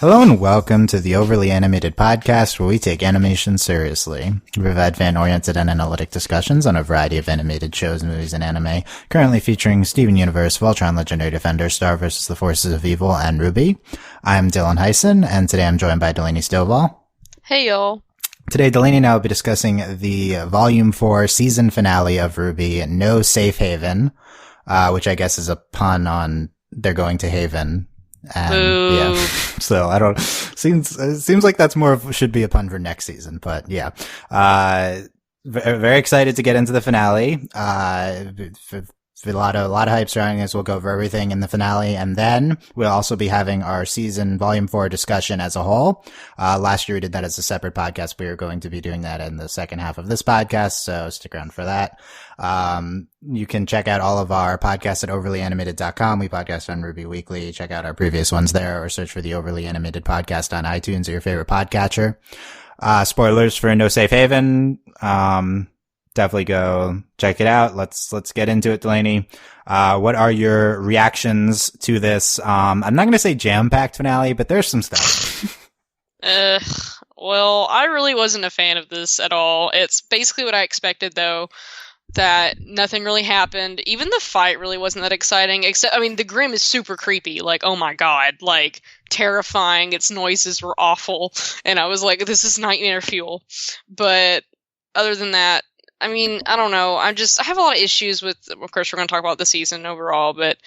Hello and welcome to the Overly Animated Podcast, where we take animation seriously. We provide fan-oriented and analytic discussions on a variety of animated shows, movies, and anime, currently featuring Steven Universe, Voltron Legendary Defender, Star vs. the Forces of Evil, and RWBY. I'm Dylan Hysen, and today I'm joined by Delaney Stovall. Hey, y'all. Today, Delaney and I will be discussing the Volume 4 season finale of RWBY, No Safe Haven, which I guess is a pun on they're going to Haven. And Boo. yeah, so I don't, seems like that's more of, should be a pun for next season, but yeah. Very excited to get into the finale. A lot of hype surrounding this. We'll go over everything in the finale, and then we'll also be having our season volume 4 discussion as a whole. Last year we did that as a separate podcast. We are going to be doing that in the second half of this podcast, so stick around for that. You can check out all of our podcasts at overlyanimated.com. We podcast on RWBY Weekly. Check out our previous ones there, or search for the Overly Animated Podcast on iTunes or your favorite podcatcher. Spoilers for No Safe Haven. Definitely go check it out. Let's get into it, Delaney. What are your reactions to this? I'm not going to say jam-packed finale, but there's some stuff. Well, I really wasn't a fan of this at all. It's basically what I expected, though, that nothing really happened. Even the fight really wasn't that exciting, except, I mean, the Grimm is super creepy. Like, oh my god, like, terrifying. Its noises were awful. And I was like, this is nightmare fuel. But other than that, I mean, I don't know. I have a lot of issues with, of course, we're going to talk about the season overall, but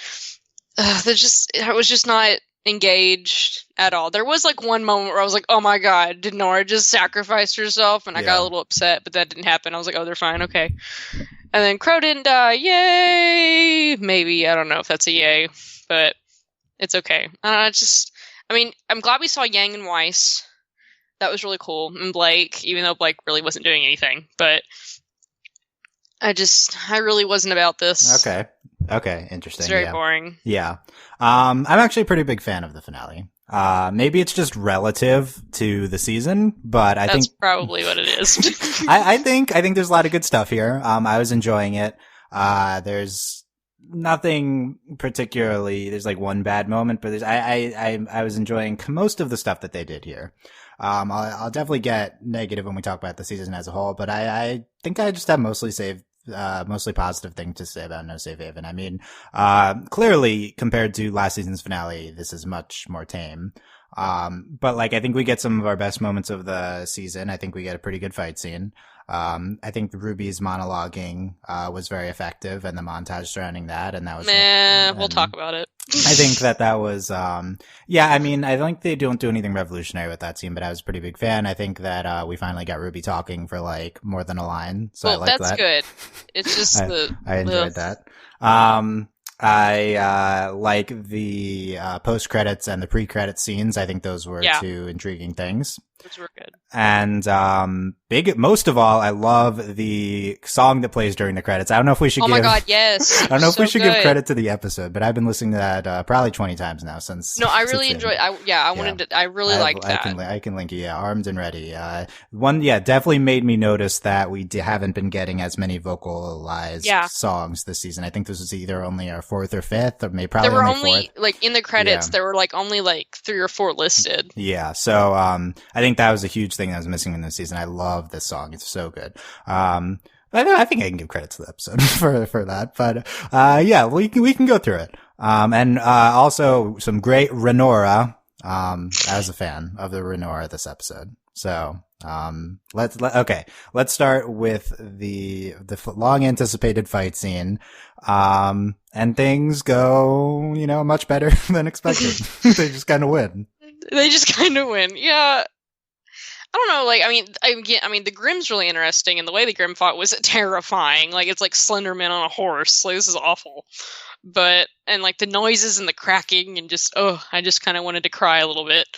I was just not engaged at all. There was like one moment where I was like, oh my god, did Nora just sacrifice herself? And I got a little upset, but that didn't happen. I was like, oh, they're fine, okay. And then Crow didn't die, yay! Maybe, I don't know if that's a yay, but it's okay. I'm glad we saw Yang and Weiss. That was really cool. And Blake, even though Blake really wasn't doing anything, but I really wasn't about this. Okay, interesting. It's very boring. Yeah. I'm actually a pretty big fan of the finale. Maybe it's just relative to the season, but I think that's probably what it is. I think there's a lot of good stuff here. I was enjoying it. There's nothing particularly, there's like one bad moment, but I was enjoying most of the stuff that they did here. I'll definitely get negative when we talk about the season as a whole, but I think I just have mostly positive things to say about No Safe Haven. I mean, clearly compared to last season's finale, this is much more tame. But like, I think we get some of our best moments of the season. I think we get a pretty good fight scene. I think RWBY's monologuing, was very effective, and the montage surrounding that, and that was, we'll talk about it. I think that was, yeah, I mean, I think they don't do anything revolutionary with that scene, but I was a pretty big fan. I think that, we finally got RWBY talking for like more than a line. So well, I like that. That's good. It's just I enjoyed that. I like the post-credits and the pre-credit scenes. I think those were two intriguing things. Those were good. And most of all, I love the song that plays during the credits. I don't know if we should Oh my god, yes. I don't know if we should good. give credit to the episode, but I've been listening to that probably 20 times now since. No, I really enjoyed. I really liked that. I can link you. Yeah, Armed and Ready. Definitely made me notice that we haven't been getting as many vocalized songs this season. I think this was either only our 4th or 5th, or maybe probably there were only 4th. Like in the credits, there were like only like 3 or 4 listed. Yeah, so I think that was a huge thing that was missing in this season. I love this song; it's so good. I think I can give credit to the episode for that. But we can go through it. And also some great Renora. I was a fan of the Renora this episode. So let's start with the long anticipated fight scene. And things go, much better than expected. They just kind of win. Yeah. I don't know, like, I mean, the Grimm's really interesting, and the way the Grimm fought was terrifying. Like, it's like Slenderman on a horse. Like, this is awful. And like, the noises and the cracking, and I just kind of wanted to cry a little bit.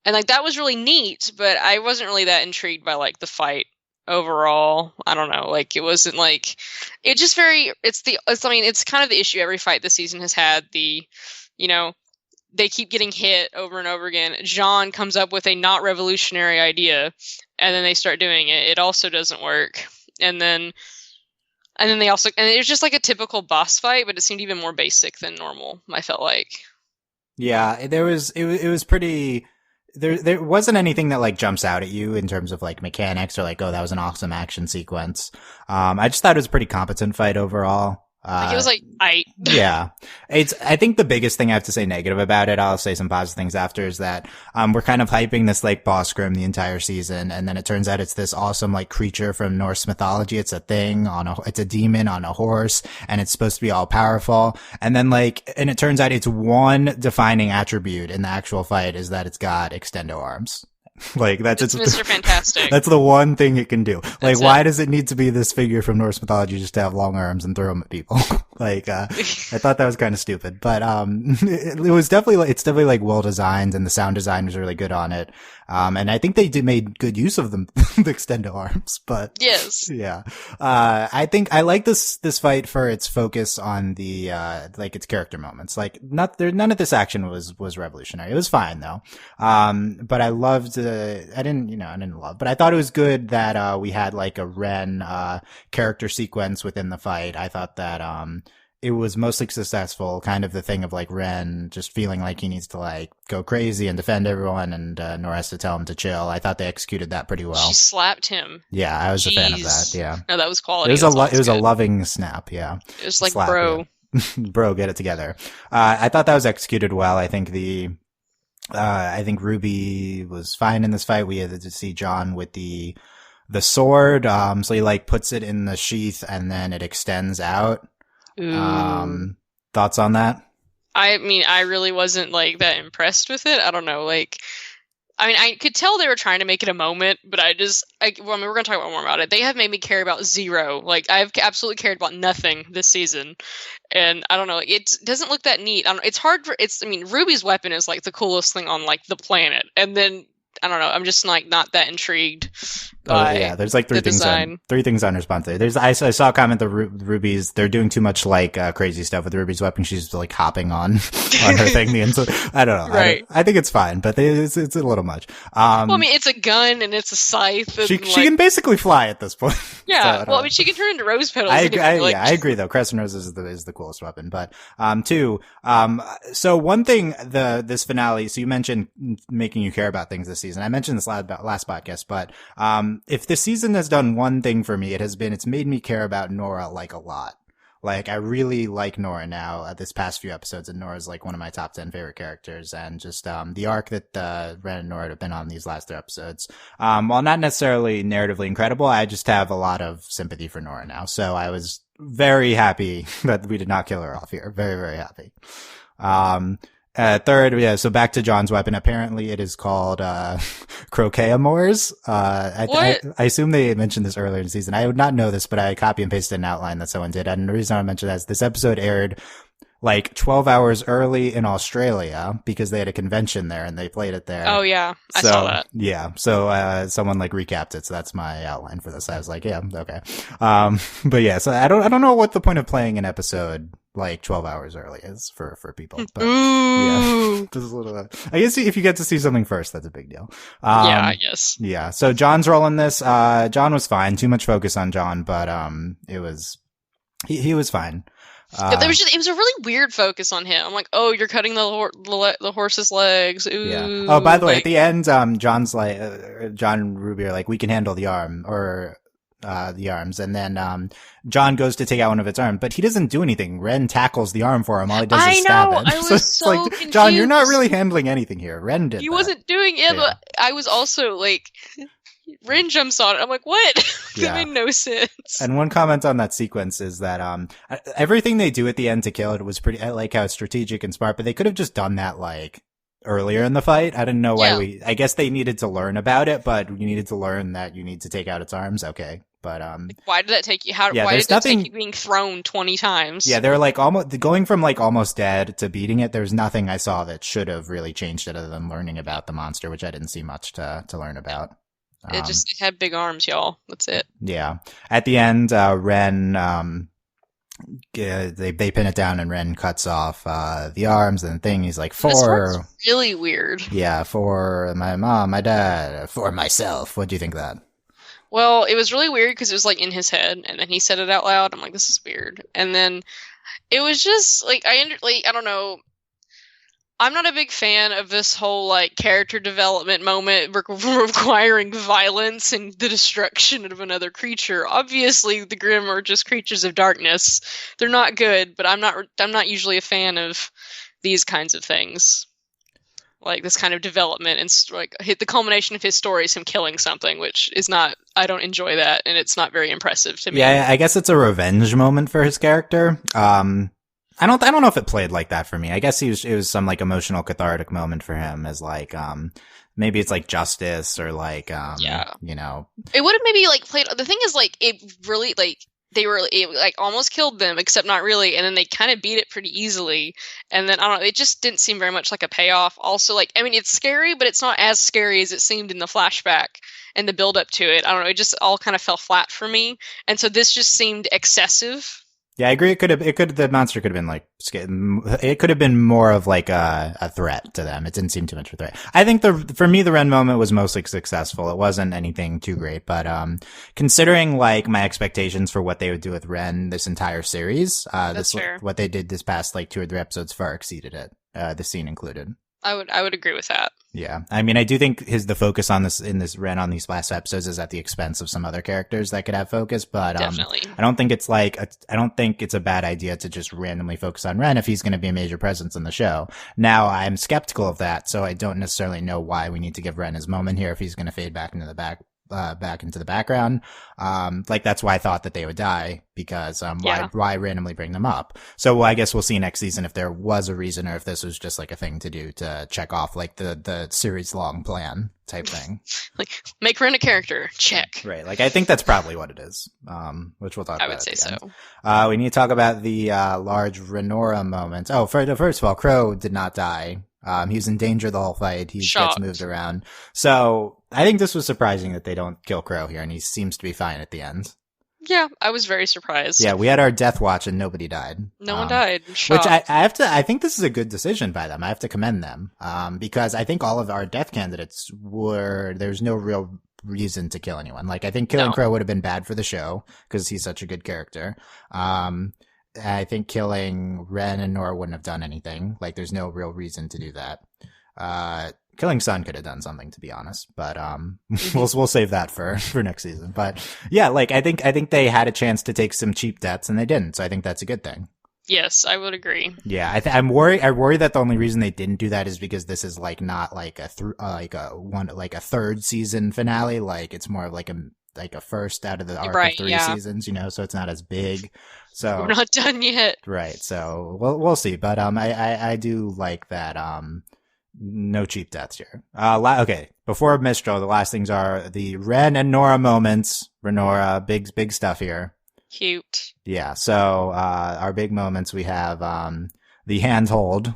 And like, that was really neat, but I wasn't really that intrigued by like, the fight overall. I don't know, like, it wasn't like, it's kind of the issue every fight this season has had, they keep getting hit over and over again. Jean comes up with a not revolutionary idea, and then they start doing it. It also doesn't work. And then it was just like a typical boss fight, but it seemed even more basic than normal, I felt like. Yeah, it was pretty there wasn't anything that like jumps out at you in terms of like mechanics or like, oh, that was an awesome action sequence. I just thought it was a pretty competent fight overall. Like, it was like, yeah. I think the biggest thing I have to say negative about it, I'll say some positive things after, is that, we're kind of hyping this like boss grim the entire season. And then it turns out it's this awesome like creature from Norse mythology. It's a thing it's a demon on a horse, and it's supposed to be all powerful. And then and it turns out its one defining attribute in the actual fight is that it's got extendo arms. Like it's Mr. Fantastic. That's the one thing it can do. Like, why does it need to be this figure from Norse mythology just to have long arms and throw them at people? I thought that was kind of stupid, but it was definitely it's definitely like well designed, and the sound design was really good on it. And I think they made good use of them, the extendo arms, but yes. Yeah. I think I like this fight for its focus on the, like its character moments. Like none of this action was revolutionary. It was fine though. But I loved, I didn't love, but I thought it was good that, we had like a Ren, character sequence within the fight. I thought that, it was mostly successful, kind of the thing of like Ren just feeling like he needs to like go crazy and defend everyone, and Nora has to tell him to chill. I thought they executed that pretty well. She slapped him. Yeah, I was a fan of that. Yeah, no, that was quality. It was a loving snap. Yeah, it was like slap, bro, yeah. Bro, get it together. I thought that was executed well. I think I think RWBY was fine in this fight. We had to see John with the sword. So he like puts it in the sheath and then it extends out. Thoughts on that? I mean, I really wasn't like that impressed with it. I don't know, like, I mean, I could tell they were trying to make it a moment, but we're going to talk more about it. They have made me care about zero. Like, I've absolutely cared about nothing this season. And I don't know, it doesn't look that neat. It's hard I mean, RWBY's weapon is like the coolest thing on like the planet. And then, I don't know, I'm just like not that intrigued by there's like three things on response there. I saw a comment that RWBY's, they're doing too much like crazy stuff with RWBY's weapon. She's like hopping on her thing. And so I don't know. Right. I think it's fine, but it's a little much. Well, I mean, it's a gun and it's a scythe. And she can basically fly at this point. Yeah. So, I mean, she can turn into rose petals. I agree though. Crescent Rose is the coolest weapon, but two. So one thing this finale. So you mentioned making you care about things this season. I mentioned this last podcast, but if this season has done one thing for me, it's made me care about Nora like a lot. Like, I really like Nora now, this past few episodes, and Nora's like one of my top 10 favorite characters, and just, the arc that, Ren and Nora have been on these last 3 episodes. While not necessarily narratively incredible, I just have a lot of sympathy for Nora now, so I was very happy that we did not kill her off here. Very, very happy. Third, yeah, so back to John's weapon. Apparently it is called, croquet amours. I assume they mentioned this earlier in the season. I would not know this, but I copy and pasted an outline that someone did. And the reason I mentioned that is this episode aired like 12 hours early in Australia because they had a convention there and they played it there. Oh yeah. I saw that. Yeah. So, someone like recapped it. So that's my outline for this. I was like, yeah, okay. But yeah, so I don't know what the point of playing an episode like 12 hours early is for people. But yeah, just a little, I guess if you get to see something first, that's a big deal. Yeah, I guess. Yeah. So John's role in this, John was fine. Too much focus on John, but, he was fine. It was a really weird focus on him. I'm like, oh, you're cutting the horse's legs. Ooh. Yeah. Oh, by the way, at the end, John's like, John and RWBY are like, we can handle the arm or, the arms. And then, John goes to take out one of its arms, but he doesn't do anything. Ren tackles the arm for him. All he does is stab it. I was so like, confused. John, you're not really handling anything here. Ren did. He wasn't doing it, but I was also like, Ren jumps on it. I'm like, what? That made no sense. And one comment on that sequence is that, everything they do at the end to kill it was pretty, I like how it's strategic and smart, but they could have just done that like earlier in the fight. I didn't know why I guess they needed to learn about it, but you needed to learn that you need to take out its arms. Okay. But, like, why did that take you? Why did that take you being thrown 20 times? Yeah, they're like going from like almost dead to beating it. There's nothing I saw that should have really changed it other than learning about the monster, which I didn't see much to learn about. It had big arms, y'all. That's it. Yeah. At the end, Ren, they pin it down and Ren cuts off, the arms and the thing. He's like, this was really weird. Yeah, for my mom, my dad, for myself. What do you think of that? Well, it was really weird because it was like in his head, and then he said it out loud. I'm like, this is weird. And then it was just like I don't know. I'm not a big fan of this whole like character development moment requiring violence and the destruction of another creature. Obviously, the Grimm are just creatures of darkness. They're not good, but I'm not usually a fan of these kinds of things. Like this kind of development and like hit the culmination of his story is him killing something, which is not. I don't enjoy that, and it's not very impressive to me. Yeah, I guess it's a revenge moment for his character. I don't know if it played like that for me. I guess it was some like emotional cathartic moment for him as like, maybe it's like justice or like, you know. It would have maybe like played, the thing is like, it really like, it like almost killed them, except not really, and then they kind of beat it pretty easily, and then I don't know, it just didn't seem very much like a payoff. Also, like, I mean, it's scary, but it's not as scary as it seemed in the flashback and the build up to it. I don't know, it just all kind of fell flat for me, and so this just seemed excessive. Yeah, I agree. The monster could have been like, it could have been more of like a threat to them. It didn't seem too much of a threat. I think for me, the Ren moment was mostly successful. It wasn't anything too great, but, considering like my expectations for what they would do with Ren this entire series, what they did this past like 2 or 3 episodes far exceeded it, the scene included. I would agree with that. Yeah. I mean, I do think the focus on this Ren on these last episodes is at the expense of some other characters that could have focus, but, definitely. I don't think it's a bad idea to just randomly focus on Ren if he's going to be a major presence in the show. Now, I'm skeptical of that, so I don't necessarily know why we need to give Ren his moment here if he's going to fade back into the background. Like that's why I thought that they would die, because why randomly bring them up? So I guess we'll see next season if there was a reason or if this was just like a thing to do to check off like the series long plan type thing. Like make Ren a character, check. Right. Like I think that's probably what it is. Which we'll talk about. I would say so. We need to talk about the large Renora moment. Oh, first of all, Crow did not die. He was in danger the whole fight. He gets moved around. So I think this was surprising that they don't kill Crow here, and he seems to be fine at the end. Yeah, I was very surprised. Yeah, we had our death watch and nobody died. No one died. Shocked. Which I think this is a good decision by them. I have to commend them. Because I think all of our death candidates there's no real reason to kill anyone. Like, I think killing Crow would have been bad for the show, because he's such a good character. I think killing Ren and Nora wouldn't have done anything. Like, there's no real reason to do that. Killing Sun could have done something, to be honest, but we'll save that for next season. But yeah, like I think they had a chance to take some cheap deaths and they didn't. So I think that's a good thing. Yes, I would agree. Yeah, I'm worried that the only reason they didn't do that is because this is like not like a third season finale. Like it's more of like a first out of the arc of 3 seasons, you know, so it's not as big. So we're not done yet. Right. So we'll see. But I do like that no cheap deaths here. Okay. Before Mistral, the last things are the Ren and Nora moments. Renora, big stuff here. Cute. Yeah. So our big moments, we have the handhold.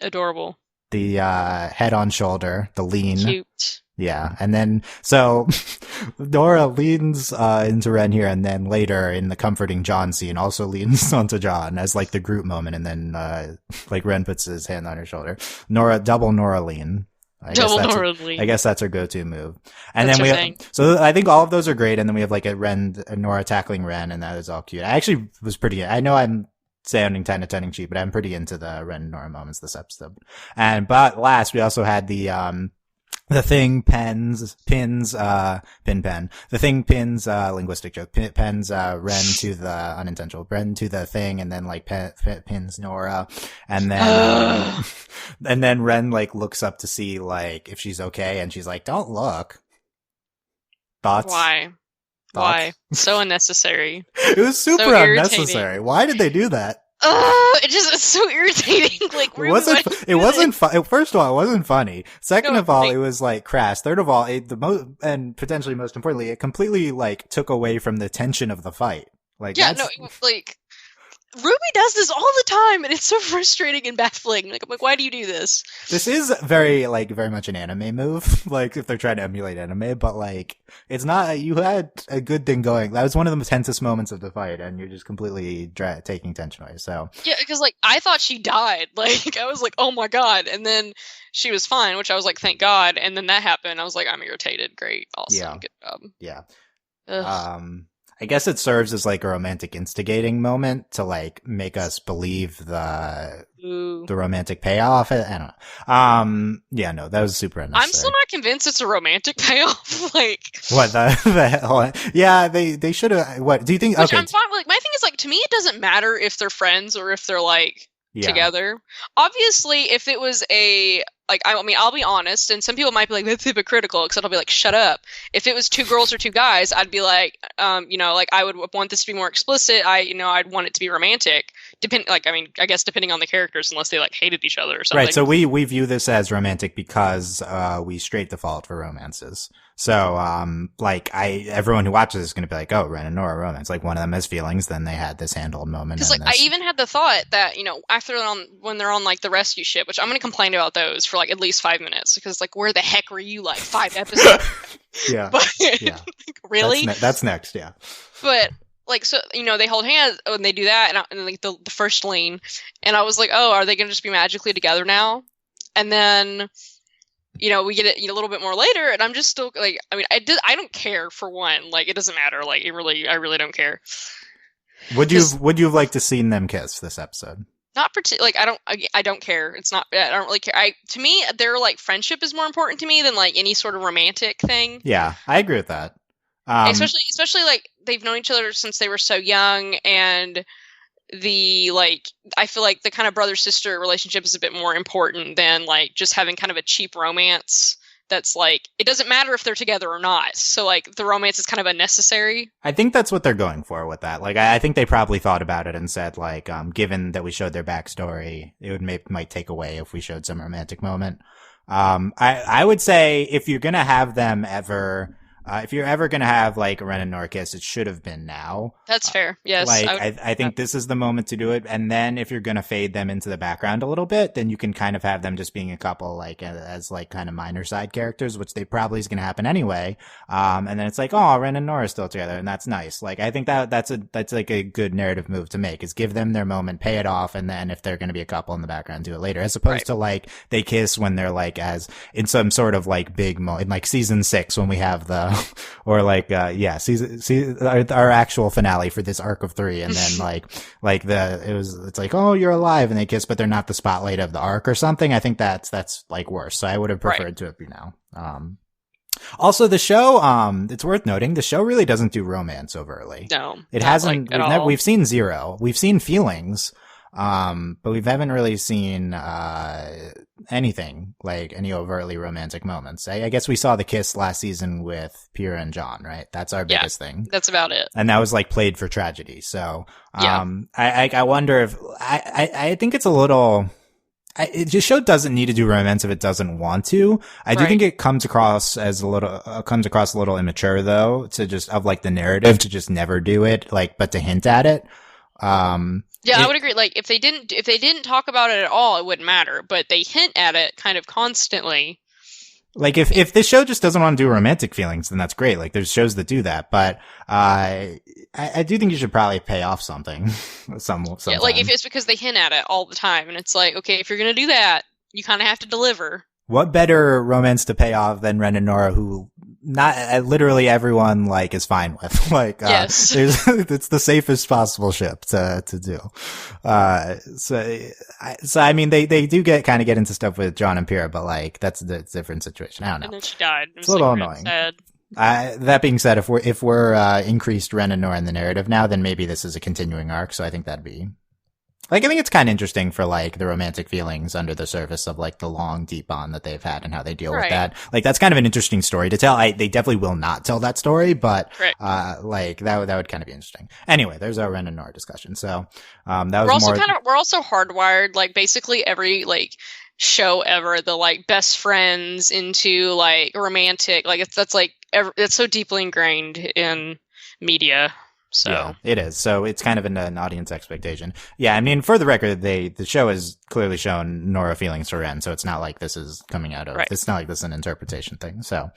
Adorable. The head on shoulder, the lean. Cute. Yeah, and then, so, Nora leans into Ren here, and then later in the comforting John scene also leans onto John as like the group moment, and then, like Ren puts his hand on her shoulder. Double Nora lean. I guess that's her go-to move. And that's then so I think all of those are great, and then we have like a Nora tackling Ren, and that is all cute. I actually was I know I'm sounding kind of tongue-in-cheek, but I'm pretty into the Ren and Nora moments this episode. But last, we also had the thing pins, linguistic joke, pins, Ren to the unintentional, Ren to the thing, and then like pins Nora, and then, and then Ren like looks up to see like if she's okay, and she's like, don't look. Thoughts? Why? So unnecessary. It was super unnecessary. Why did they do that? It's so irritating. Like, it wasn't first of all, it wasn't funny. Second of all, it was like crass. Third of all, and potentially most importantly, it completely like took away from the tension of the fight. Like, like, RWBY does this all the time, and it's so frustrating and baffling. Like, I'm like, why do you do this? This is very much an anime move. Like, if they're trying to emulate anime, but like, it's not. You had a good thing going. That was one of the tensest moments of the fight, and you're just completely taking tension away. So yeah, because like I thought she died. Like I was like, oh my god, and then she was fine, which I was like, thank God. And then that happened. I was like, I'm irritated. Great, awesome, good job. Yeah. I guess it serves as like a romantic instigating moment to like make us believe the romantic payoff. I don't know. Yeah, no, that was super unnecessary. I'm still not convinced it's a romantic payoff. Like what the hell? Yeah, they should have. What do you think? Which okay, I'm fine. Like my thing is like to me, it doesn't matter if they're friends or if they're like together. Obviously, if it was a like, I mean, I'll be honest, and some people might be like, that's hypocritical, except I'll be like, shut up. If it was two girls or two guys, I'd be like, like I would want this to be more explicit. I'd want it to be romantic. I guess depending on the characters, unless they like hated each other or something. Right. So we view this as romantic because we straight default for romances. So everyone who watches is going to be like, oh, Ren and Nora romance. Like one of them has feelings, then they had this handled moment. Because I even had the thought that after when they're on like the rescue ship, which I'm going to complain about those for like at least 5 minutes because like where the heck were you like 5 episodes? Yeah. But, yeah. Really? That's next. Yeah. But like so they hold hands when they do that and like the first lean, and I was like, oh, are they going to just be magically together now? And then. We get it a little bit more later, and I'm just still like, I mean, I don't care for one. Like, it doesn't matter. Like, I really don't care. Would you have liked to seen them kiss this episode? Not particularly. Like, I don't care. It's not. I don't really care. To me, their like friendship is more important to me than like any sort of romantic thing. Yeah, I agree with that. Especially like they've known each other since they were so young, and I feel like the kind of brother-sister relationship is a bit more important than like just having kind of a cheap romance that's like, it doesn't matter if they're together or not. So like the romance is kind of unnecessary. I think that's what they're going for with that. Like, I think they probably thought about it and said like, given that we showed their backstory, it might take away if we showed some romantic moment. I would say if you're going to have them ever, if you're ever going to have like a Ren and Nora kiss, it should have been now. That's fair. Yes. I think this is the moment to do it. And then if you're going to fade them into the background a little bit, then you can kind of have them just being a couple, like as like kind of minor side characters, which they probably is going to happen anyway. And then it's like, oh, Ren and Nora are still together. And that's nice. Like, I think that's like a good narrative move to make, is give them their moment, pay it off. And then if they're going to be a couple in the background, do it later, as opposed to like they kiss when they're like as in some sort of like big moment, like season 6 when we have the, or like, our actual finale for this arc of 3. And then it's like, oh, you're alive. And they kiss, but they're not the spotlight of the arc or something. I think that's like worse. So I would have preferred to it be now. Also the show, it's worth noting, the show really doesn't do romance overtly. No. It hasn't, we've seen zero. We've seen feelings. But we haven't really seen, anything like any overtly romantic moments. I guess we saw the kiss last season with Pyrrha and John, right? That's our biggest thing. That's about it. And that was like played for tragedy. So, I wonder if, I think it's a little, the show doesn't need to do romance if it doesn't want to. I do think it comes across as a little immature though, to just, of like the narrative to just never do it, like, but to hint at it. I would agree. Like if they didn't talk about it at all, it wouldn't matter. But they hint at it kind of constantly. Like if this show just doesn't want to do romantic feelings, then that's great. Like there's shows that do that, but I do think you should probably pay off something. Yeah, like if it's because they hint at it all the time, and it's like, okay, if you're gonna do that, you kind of have to deliver. What better romance to pay off than Ren and Nora, who not literally everyone like is fine with? Like, yes. It's the safest possible ship to do. So I mean, they do get into stuff with John and Pyrrha, but like that's a different situation. I don't know. And then she died. It's a little annoying. Sad. That being said, if we're increased Ren and Nora in the narrative now, then maybe this is a continuing arc. So I think that'd be. Like, I think it's kind of interesting for, like, the romantic feelings under the surface of, like, the long, deep bond that they've had and how they deal with that. Like, that's kind of an interesting story to tell. They definitely will not tell that story, but, like, that would kind of be interesting. Anyway, there's our Ren and Nora discussion. So, that was we're also hardwired, like, basically every, like, show ever, the, like, best friends into, like, romantic, like, that's so deeply ingrained in media. So yeah, it is. So it's kind of an audience expectation. Yeah, I mean, for the record, the show has clearly shown Nora feelings for Ren, so it's not like this is coming out of. It's not like this is an interpretation thing. So,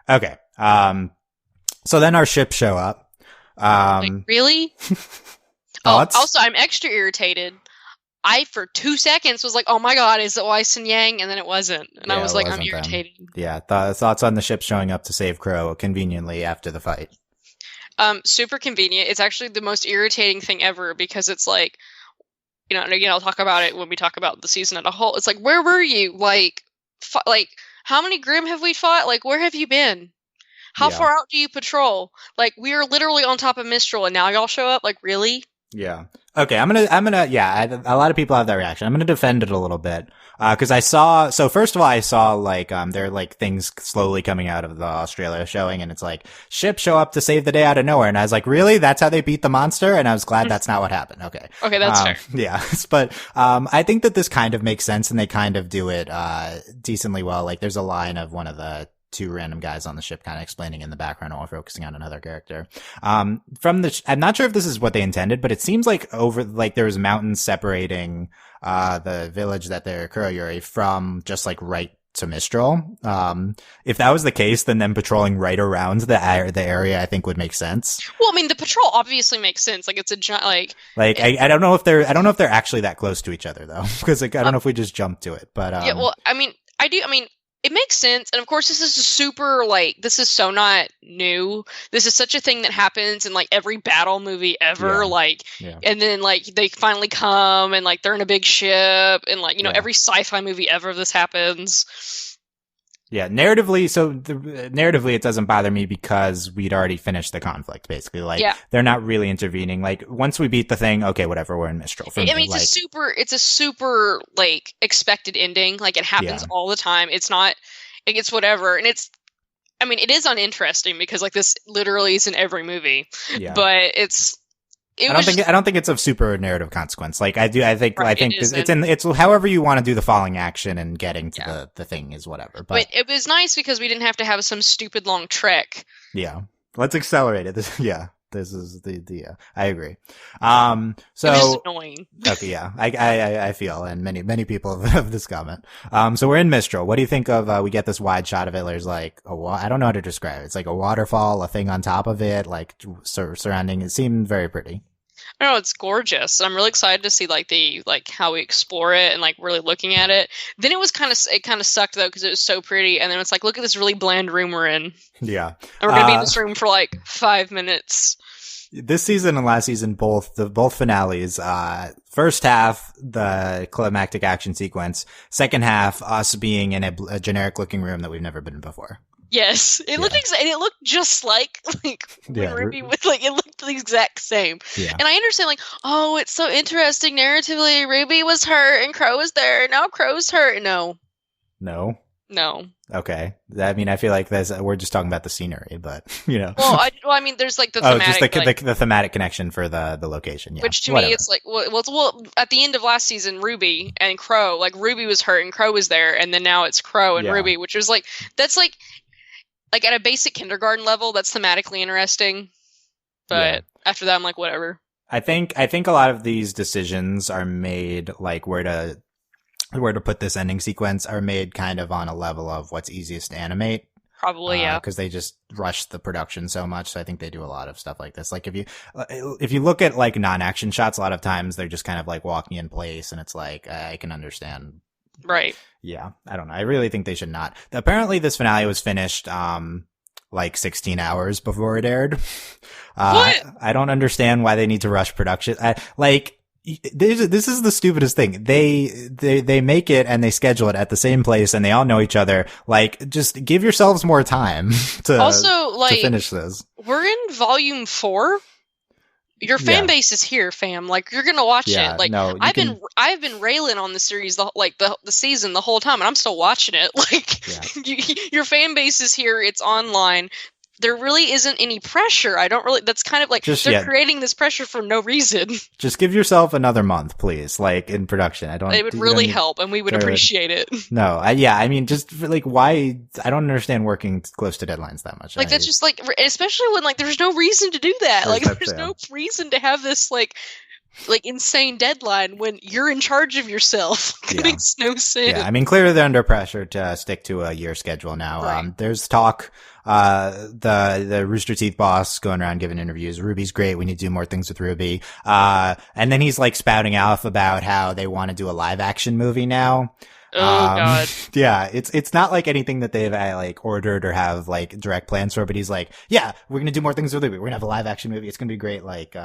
okay. So then our ships show up. Like, really? Also, I'm extra irritated. I, for 2 seconds, was like, oh my god, is it Hysen and Yang? And then it wasn't. And I was like, I'm irritated. Yeah, thoughts on the ship showing up to save Crow conveniently after the fight. Super convenient. It's actually the most irritating thing ever because it's like, and again, I'll talk about it when we talk about the season as a whole. It's like, where were you? Like, how many Grimm have we fought? Like, where have you been? How far out do you patrol? Like, we are literally on top of Mistral, and now y'all show up? Like, really? Yeah. Okay, a lot of people have that reaction. I'm gonna defend it a little bit. Cause first of all, I saw like, there are like things slowly coming out of the Australia showing, and it's like, ships show up to save the day out of nowhere. And I was like, really? That's how they beat the monster? And I was glad that's not what happened. Okay. Okay, that's fair. Yeah. But, I think that this kind of makes sense, and they kind of do it, decently well. Like, there's a line of one of the two random guys on the ship kind of explaining in the background while focusing on another character. I'm not sure if this is what they intended, but it seems like there was mountains separating, the village that they're Kuroyuri from just like right to Mistral. If that was the case, then them patrolling right around the area, I think would make sense. Well, I mean, the patrol obviously makes sense. Like, it's a giant, I don't know if they're actually that close to each other though, because like, I don't know if we just jumped to it, but, yeah, well, I mean, it makes sense, and of course this is this is so not new. This is such a thing that happens in like every battle movie ever, and then like they finally come and like they're in a big ship, and like, every sci-fi movie ever this happens. Yeah, narratively, it doesn't bother me because we'd already finished the conflict, basically. Like, they're not really intervening. Like, once we beat the thing, okay, whatever, we're in Mistral. It's a super, like, expected ending. Like, it happens all the time. It's whatever. And it is uninteresting because, like, this literally is in every movie. Yeah. But I don't think it's of super narrative consequence. Like, I think it's however you want to do the falling action and getting to the thing is whatever. But it was nice because we didn't have to have some stupid long trek. Yeah. Let's accelerate it. This is I agree. So it was annoying. Okay, yeah. I feel, and many people have this comment. So we're in Mistral. What do you think of, we get this wide shot of it. There's like I don't know how to describe it. It's like a waterfall, a thing on top of it, like surrounding. It seemed very pretty. I don't know, it's gorgeous. I'm really excited to see like how we explore it and like really looking at it. Then it kind of sucked though because it was so pretty, and then it's like, look at this really bland room we're in. Yeah, and we're gonna be in this room for like 5 minutes. This season and last season, both finales. First half, the climactic action sequence. Second half, us being in a generic looking room that we've never been in before. Yes, it looked it looked just like when RWBY was like, it looked the exact same. Yeah. And I understand like, oh, it's so interesting narratively. RWBY was hurt and Crow was there, and now Crow's hurt. No. Okay. I feel like we're just talking about the scenery, but Well, there's like the thematic, just the thematic connection for the location. Yeah. Which to me, it's like, well, at the end of last season, RWBY and Crow, like RWBY was hurt and Crow was there, and then now it's Crow and RWBY, which is like, that's like at a basic kindergarten level, that's thematically interesting. But after that, I'm like, whatever. I think a lot of these decisions are made like where to put this ending sequence are made kind of on a level of what's easiest to animate. Probably, yeah. Because they just rush the production so much. So I think they do a lot of stuff like this. Like if you look at like non-action shots, a lot of times they're just kind of like walking in place, and it's like, I can understand. Right. Yeah. I don't know. I really think they should not. Apparently this finale was finished, like 16 hours before it aired. What? I don't understand why they need to rush production. This is the stupidest thing. They make it and they schedule it at the same place, and they all know each other. Like, just give yourselves more time to finish this. We're in volume 4. Your fan base is here, fam. Like, you're gonna watch it. Like, no, I've been railing on the series the season the whole time, and I'm still watching it. Like, your fan base is here. It's online. There really isn't any pressure. That's kind of like they're creating this pressure for no reason. Just give yourself another month, please. Like, in production, it would really help, and we would appreciate it. No, just like, why? I don't understand working close to deadlines that much. Like, that's just like, especially when like there's no reason to do that. Like, there's no reason to have this like insane deadline when you're in charge of yourself. It makes no sense. Yeah, clearly they're under pressure to stick to a year schedule now. Right. There's talk, the Rooster Teeth boss going around giving interviews. RWBY's great. We need to do more things with RWBY. And then he's like spouting off about how they want to do a live action movie now. Oh God. Yeah, it's not like anything that they've like ordered or have like direct plans for, but he's like, yeah, we're gonna do more things with it. We're gonna have a live action movie. It's gonna be great. Like,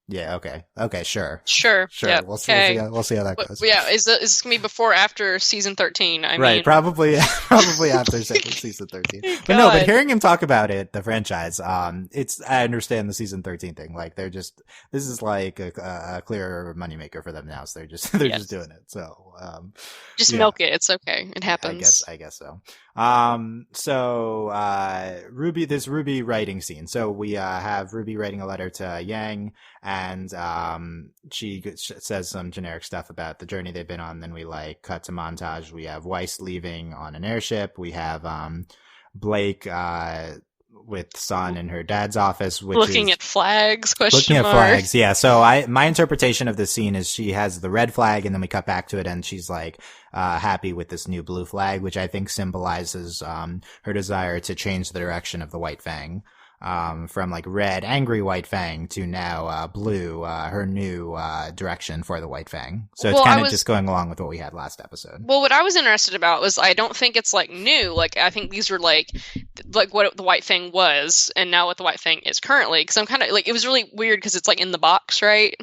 yeah, okay, sure. Yep. We'll see how that goes. Yeah, is this gonna be before or after season 13? I Right, mean, probably after season 13. But no, but hearing him talk about it, the franchise, I understand the season 13 thing. Like this is like a clear moneymaker for them now. So they're just doing it. So, just milk it. It's okay. It happens. I guess so. RWBY, this RWBY writing scene. So we, have RWBY writing a letter to Yang, and, she says some generic stuff about the journey they've been on. Then we like cut to montage. We have Weiss leaving on an airship. We have, Blake, with Sun in her dad's office, which looking at flags, question mark. Flags, yeah. So my interpretation of this scene is she has the red flag, and then we cut back to it, and she's like, happy with this new blue flag, which I think symbolizes, her desire to change the direction of the White Fang. From like red, angry White Fang to now, blue, her new, direction for the White Fang. So it's kind of just going along with what we had last episode. Well, what I was interested about was I don't think it's like new. Like, I think these were like what the White Fang was and now what the White Fang is currently. Cause I'm kind of like, it was really weird cause it's like in the box, right?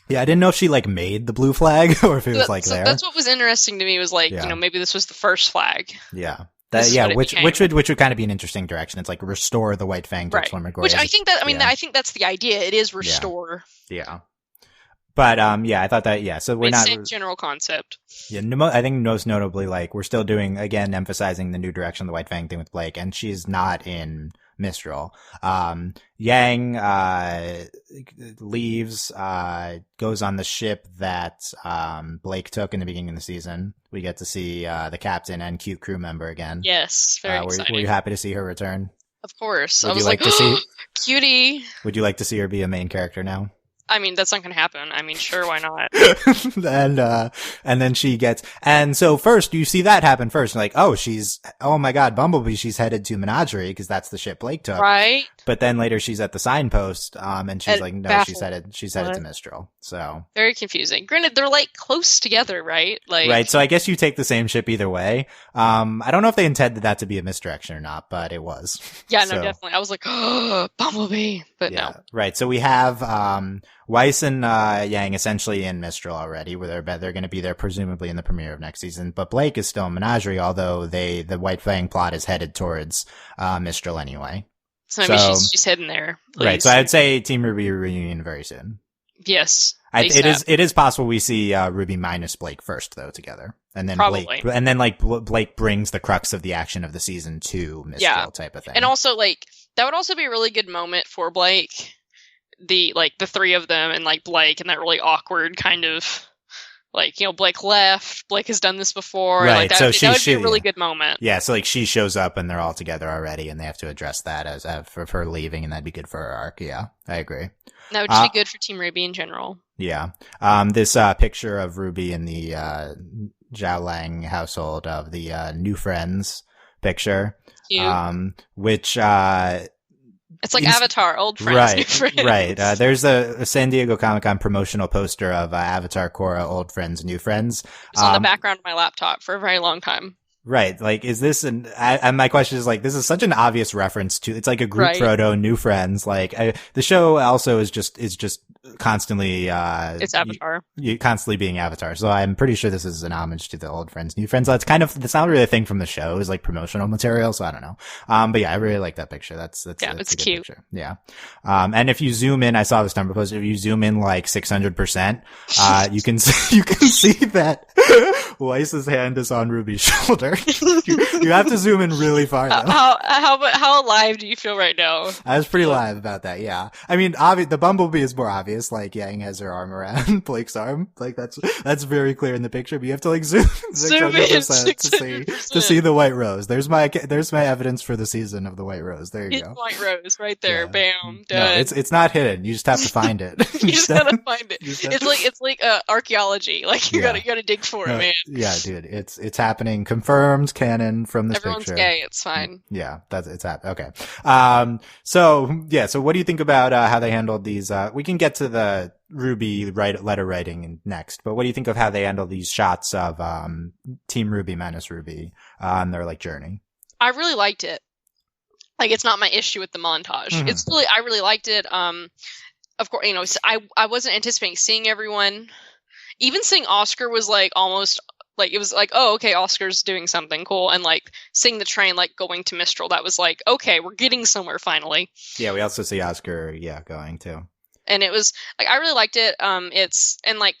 Yeah, I didn't know if she like made the blue flag or if it was like there. That's what was interesting to me was like, maybe this was the first flag. Yeah. Which would kind of be an interesting direction. It's like restore the White Fang to its former glory. Which I think I think that's the idea. It is restore. Yeah. But I thought that so we're not same general concept. Yeah, I think most notably, like we're still doing again emphasizing the new direction of the White Fang thing with Blake, and she's not in Mistral. Yang leaves, goes on the ship that Blake took in the beginning of the season. We get to see the captain and cute crew member again. Yes, very exciting. Were you happy to see her return? Of course. I was like to see cutie. Would you like to see her be a main character now? I mean, that's not going to happen. I mean, sure, why not? And then she gets, and so first you see that happen first. Like, oh my God, Bumblebee, she's headed to Menagerie because that's the ship Blake took. Right. But then later she's at the signpost, and she's like, no, she's headed to Mistral. So. Very confusing. Granted, they're like close together, right? Like. Right. So I guess you take the same ship either way. I don't know if they intended that to be a misdirection or not, but it was. Yeah, no, definitely. I was like, oh, Bumblebee, but no. Right. So we have, Weiss and Yang essentially in Mistral already, where they're going to be there presumably in the premiere of next season. But Blake is still in Menagerie, although the White Fang plot is headed towards Mistral anyway. So maybe she's heading there. Please. Right. So I'd say Team RWBY reunion very soon. Yes. It is possible we see RWBY minus Blake first though together, and then probably. Blake brings the crux of the action of the season to Mistral type of thing. And also like that would also be a really good moment for Blake. The three of them and like Blake and that really awkward kind of like, Blake left, Blake has done this before. Right. Like, that would be a really good moment. Yeah. So like she shows up and they're all together already and they have to address that as for her leaving, and that'd be good for her arc. Yeah, I agree. That would just be good for Team RWBY in general. Yeah. This picture of RWBY in the Zhao Lang household of the New Friends picture. Cute. Which it's like Avatar, old friends, new friends. Right. There's a San Diego Comic-Con promotional poster of Avatar, Korra, old friends, new friends. It's on the background of my laptop for a very long time. Right. Like, is this and my question is like, this is such an obvious reference to, it's like a group photo, new friends. Like, the show also is just constantly, it's Avatar. You constantly being Avatar. So I'm pretty sure this is an homage to the old friends, new friends. So it's not really a thing from the show. It's like promotional material. So I don't know. But yeah, I really like that picture. That's it's cute. Picture. Yeah. And if you zoom in, I saw this number posted. If you zoom in like 600%, you can see that Weiss's hand is on Ruby's shoulder. You have to zoom in really far though. How alive do you feel right now? I was pretty live about that. Yeah. I mean, the Bumblebee is more obvious. Like Yang has her arm around Blake's arm. Like that's very clear in the picture. But you have to like zoom 600% to see the White Rose. There's my evidence for the season of the White Rose. There you go. White Rose right there. Yeah. Bam. Done. No, it's not hidden. You just have to find it. You just gotta find it. It's like archaeology. Like you gotta dig for it, man. Yeah, dude, it's happening. Confirmed canon from this Everyone's picture. gay. It's fine. Yeah, it's happening. Okay. So what do you think about how they handled these? We can get to the RWBY letter writing next, but what do you think of how they handle these shots of Team RWBY minus RWBY on their like journey? I really liked it. Like, it's not my issue with the montage. Mm-hmm. I really liked it. Of course, you know, I wasn't anticipating seeing everyone. Even seeing Oscar was like almost like, it was like, oh, okay, Oscar's doing something cool. And like seeing the train like going to Mistral, that was like, okay, we're getting somewhere finally. Yeah, we also see Oscar, going too. And it was like, I really liked it. And like,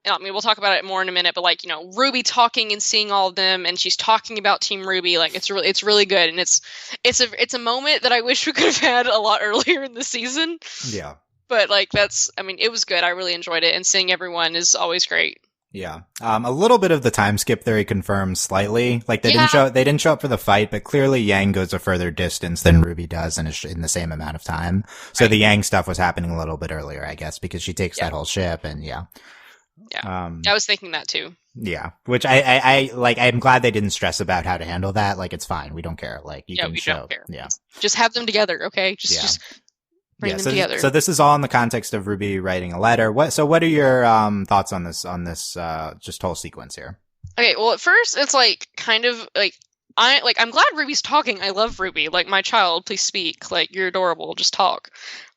I mean, we'll talk about it more in a minute, but like, you know, RWBY talking and seeing all of them, and she's talking about Team RWBY, like it's really good, and it's a moment that I wish we could have had a lot earlier in the season. Yeah. But like it was good. I really enjoyed it, and seeing everyone is always great. Yeah. A little bit of the time skip theory confirmed slightly. Like they didn't show up for the fight, but clearly Yang goes a further distance than RWBY does in the same amount of time. So the Yang stuff was happening a little bit earlier, I guess, because she takes that whole ship and Yeah. I was thinking that too. Yeah. Which I like, I'm glad they didn't stress about how to handle that. Like, it's fine. We don't care. Like, you can show. Don't care. Yeah. Just have them together, okay? Just bring them together. So this is all in the context of RWBY writing a letter. What are your thoughts on this just whole sequence here? Okay, well at first it's like kind of like I'm glad RWBY's talking. I love RWBY. Like, my child, please speak. Like, you're adorable. Just talk.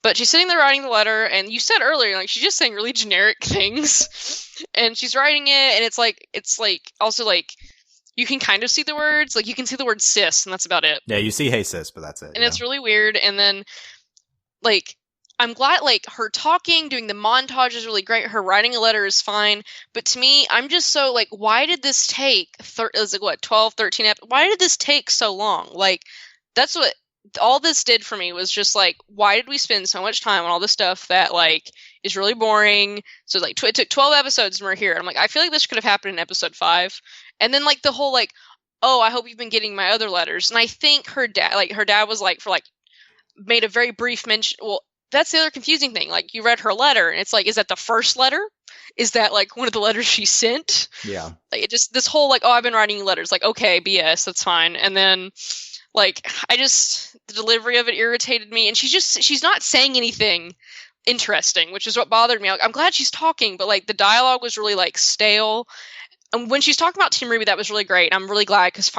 But she's sitting there writing the letter, and you said earlier, like, she's just saying really generic things. And she's writing it, and it's like also like you can kind of see the words. Like, you can see the word sis, and that's about it. Yeah, you see hey sis, but that's it. And it's really weird. And then like, I'm glad, like, her talking, doing the montage is really great. Her writing a letter is fine. But to me, I'm just so, like, why did this take, 12, 13 why did this take so long? Like, that's what all this did for me, was just, like, why did we spend so much time on all this stuff that, like, is really boring? So, like, it took 12 episodes and we're here. I'm like, I feel like this could have happened in episode 5. And then, like, the whole, like, oh, I hope you've been getting my other letters. And I think her dad was, like, made a very brief mention. Well, that's the other confusing thing. Like, you read her letter, and it's like, is that the first letter? Is that, like, one of the letters she sent? Yeah. Like, it just, this whole, like, oh, I've been writing you letters. Like, okay, BS, that's fine. And then, like, the delivery of it irritated me. And she's not saying anything interesting, which is what bothered me. Like, I'm glad she's talking, but, like, the dialogue was really, like, stale. And when she's talking about Team RWBY, that was really great. I'm really glad, because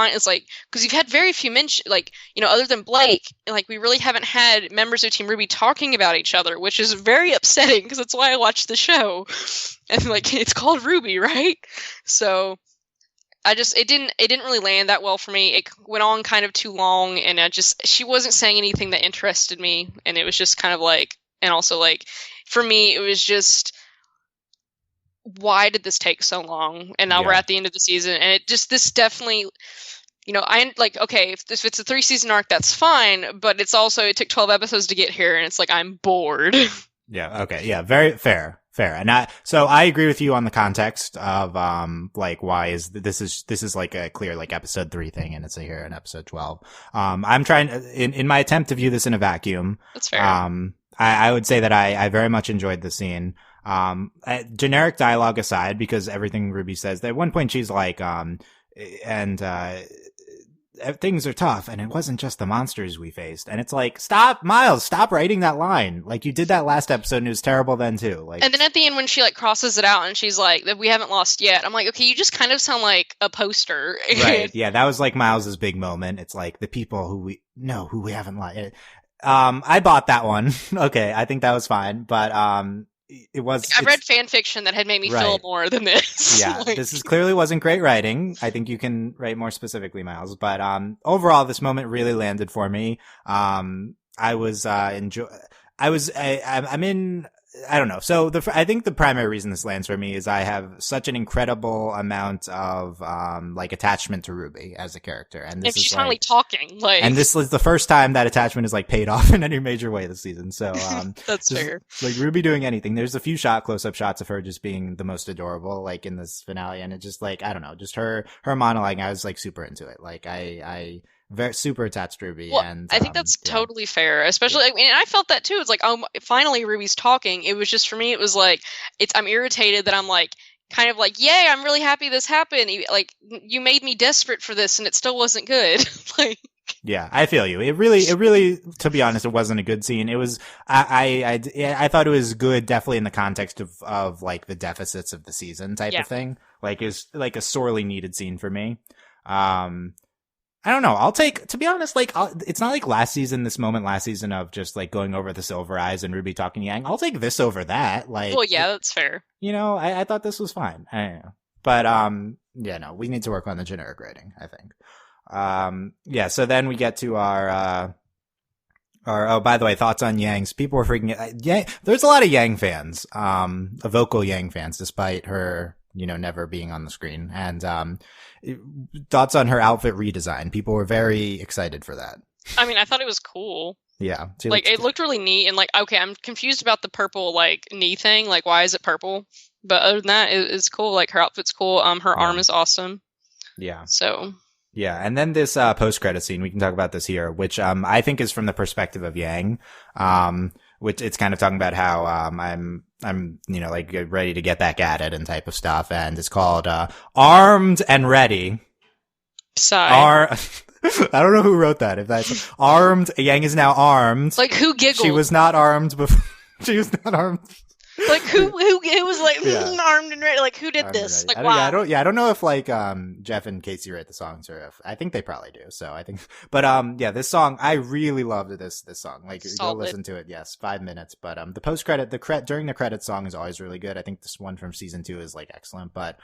you've had very few like, you know, other than Blake, like, we really haven't had members of Team RWBY talking about each other, which is very upsetting, because that's why I watched the show. And, like, it's called RWBY, right? So it didn't really land that well for me. It went on kind of too long, and she wasn't saying anything that interested me, and it was just kind of like, and also, like, for me, it was just, why did this take so long? And now we're at the end of the season, and this definitely, you know, I like, okay, if it's a 3-season arc, that's fine, but it took 12 episodes to get here, and it's like, I'm bored. Yeah. Okay. Yeah. Very fair. And so I agree with you on the context of, like, why this is like a clear, like, episode 3 thing, and it's here in episode 12. I'm trying in my attempt to view this in a vacuum. That's fair. I would say that I very much enjoyed the scene. Generic dialogue aside, because everything RWBY says, at one point she's like, things are tough, and it wasn't just the monsters we faced. And it's like, stop, Miles, stop writing that line. Like, you did that last episode, and it was terrible then too. Like, and then at the end, when she, like, crosses it out, and she's like, that we haven't lost yet. I'm like, okay, you just kind of sound like a poster. Right. Yeah, that was like Miles's big moment. It's like, the people who we haven't lost. I bought that one. Okay, I think that was fine, but I read fan fiction that had made me feel more than this. Yeah, like, this clearly wasn't great writing. I think you can write more specifically, Miles. But overall, this moment really landed for me. I'm in. I don't know. So I think the primary reason this lands for me is I have such an incredible amount of like, attachment to RWBY as a character, and she's finally talking. Like, and this is the first time that attachment is, like, paid off in any major way this season. So that's fair. Like, RWBY doing anything. There's a few close-up shots of her just being the most adorable, like, in this finale, and it just, like, I don't know, just her monologue. I was, like, super into it. Like, I very super attached to RWBY. Well, and I think that's totally fair, especially, I mean, I felt that too. It's like, oh, finally RWBY's talking. It was just, for me, it was like, I'm irritated that I'm like, kind of like, yay, I'm really happy this happened. Like, you made me desperate for this, and it still wasn't good. Like, Yeah, I feel you. It really, to be honest, it wasn't a good scene. It was, I thought it was good, definitely in the context of like the deficits of the season type of thing. Like, it's like a sorely needed scene for me. I don't know. To be honest, like, it's not like last season of just like going over the Silver Eyes and Ruby talking to Yang. I'll take this over that. Like, well, yeah, that's fair. You know, I thought this was fine. I don't know. But, yeah, no, we need to work on the generic rating, I think. Yeah, so then we get to oh, by the way, thoughts on Yang's. People were freaking out. Yang, there's a lot of Yang fans, vocal Yang fans, despite her, never being on the screen. And, thoughts on her outfit redesign. People were very excited for that. I mean, I thought it was cool. Yeah. Like, it looked really neat, and like, okay, I'm confused about the purple, like, knee thing. Like, why is it purple? But other than that, it's cool. Like, her outfit's cool. Her arm is awesome. Yeah. So. Yeah, and then this post-credit scene, we can talk about this here, which I think is from the perspective of Yang, which it's kind of talking about how I'm like ready to get back at it and type of stuff, and it's called Armed and Ready. Sigh. I don't know who wrote that. If that's armed, Yang is now armed. Like, who giggled? She was not armed before. She was not armed. Like, who was like armed and ready? Like, who did this? Like, wow. I don't know if like Jeff and Casey write the songs, or if I think they probably do. So I think, but yeah, this song I really loved this song. Like, go listen to it. Yes, 5 minutes. But the post credit, during the credits song is always really good. I think this one from season 2 is like excellent. But